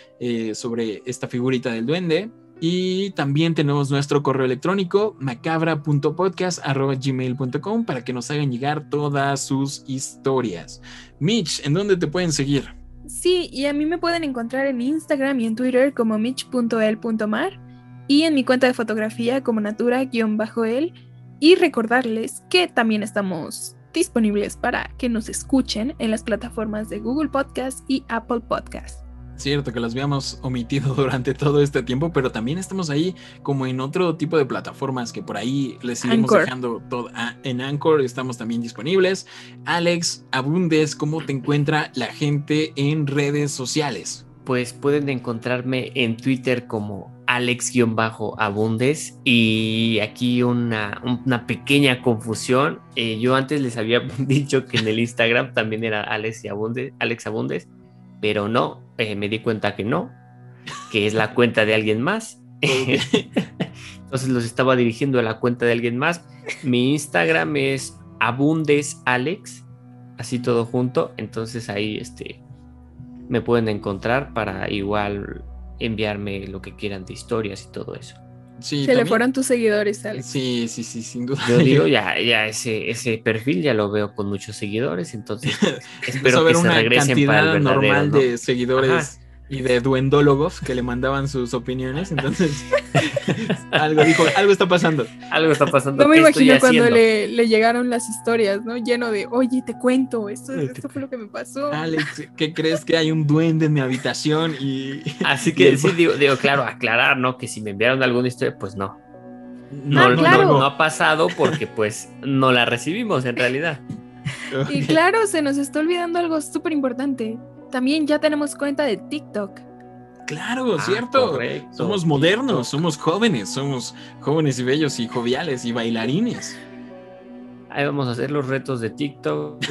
sobre esta figurita del duende. Y también tenemos nuestro correo electrónico macabra.podcast@gmail.com para que nos hagan llegar todas sus historias. Mitch, ¿en dónde te pueden seguir? Sí, y a mí me pueden encontrar en Instagram y en Twitter como mitch.el.mar y en mi cuenta de fotografía como natura_el, y recordarles que también estamos disponibles para que nos escuchen en las plataformas de Google Podcast y Apple Podcast. Cierto que las habíamos omitido durante todo este tiempo, pero también estamos ahí como en otro tipo de plataformas que por ahí les seguimos Anchor. dejando todo. En Anchor estamos también disponibles. Alex Abundes, ¿cómo te encuentra la gente en redes sociales? Pues pueden encontrarme en Twitter como Alex_Abundes, y aquí una pequeña confusión. Yo antes les había dicho que en el Instagram también era Alex Abundes, pero no, me di cuenta que no, que es la cuenta de alguien más. Entonces los estaba dirigiendo a la cuenta de alguien más. Mi Instagram es AbundesAlex, así todo junto. Entonces ahí me pueden encontrar para igual enviarme lo que quieran de historias y todo eso. Sí, Se también le fueron tus seguidores, Alex. Sí, sin duda. Yo digo, ya ese perfil ya lo veo con muchos seguidores, entonces espero que se una regresen para el cantidad verdadero, normal ¿no? de seguidores. Ajá. Y de duendólogos que le mandaban sus opiniones, entonces algo dijo, algo está pasando. Algo está pasando. No me ¿qué estoy imagino cuando haciendo? le llegaron las historias, ¿no? Lleno de, oye, te cuento, esto fue lo que me pasó. Alex, ¿qué crees? Que hay un duende en mi habitación y... Así y que el- sí, digo, claro, aclarar, ¿no? Que si me enviaron alguna historia, pues no. Ah, claro. No ha pasado porque pues no la recibimos en realidad. Y Ok. claro, se nos está olvidando algo súper importante. También ya tenemos cuenta de TikTok. Claro, Ah, cierto. correcto. Somos modernos, TikTok. somos jóvenes y bellos y joviales y bailarines. Ahí vamos a hacer los retos de TikTok.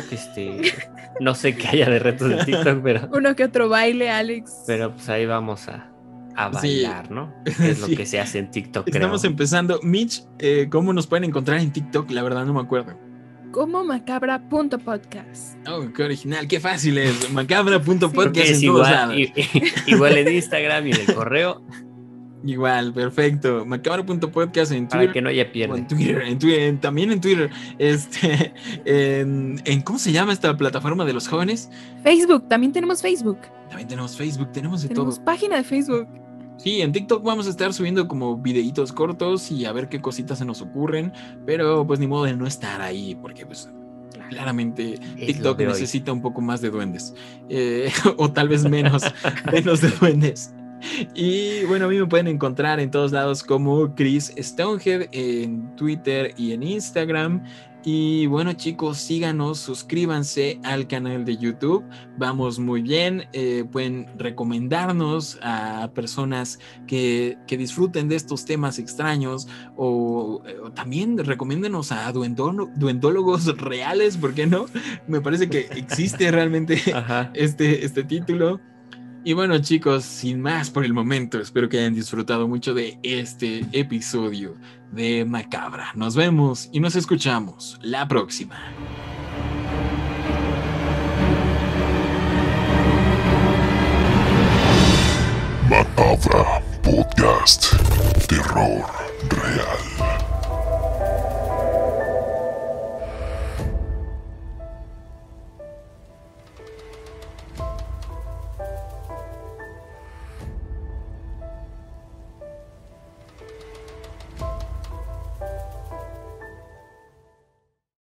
No sé qué haya de retos de TikTok, Uno que otro baile, Alex. pero pues ahí vamos a Sí. bailar, ¿no? Es lo Sí. que se hace en TikTok, Estamos creo. empezando. Mitch, ¿cómo nos pueden encontrar en TikTok? La verdad no me acuerdo. Como macabra.podcast. Oh, qué original, qué fácil es. Macabra.podcast Creo que en es todos igual, lados. igual en Instagram y en el correo, Igual, perfecto. Macabra.podcast en para Twitter. que no haya O pierde. en Twitter, también en Twitter. ¿Cómo se llama esta plataforma de los jóvenes? Facebook, también tenemos Facebook. También tenemos Facebook, tenemos de Tenemos todo. página de Facebook. Sí, en TikTok vamos a estar subiendo como videitos cortos y a ver qué cositas se nos ocurren, pero pues ni modo de no estar ahí, porque pues claramente Es TikTok lo de hoy. necesita un poco más de duendes, o tal vez menos, menos de duendes. Y bueno, a mí me pueden encontrar en todos lados como Chris Stonehead en Twitter y en Instagram. Y bueno, chicos, síganos, suscríbanse al canal de YouTube. Vamos muy bien. Pueden recomendarnos a personas que disfruten de estos temas extraños. O también recomiéndenos a duendólogos reales, ¿por qué no? Me parece que existe realmente Ajá. este título. Y bueno, chicos, sin más por el momento, espero que hayan disfrutado mucho de este episodio de Macabra. Nos vemos y nos escuchamos la próxima. Macabra Podcast. Terror real.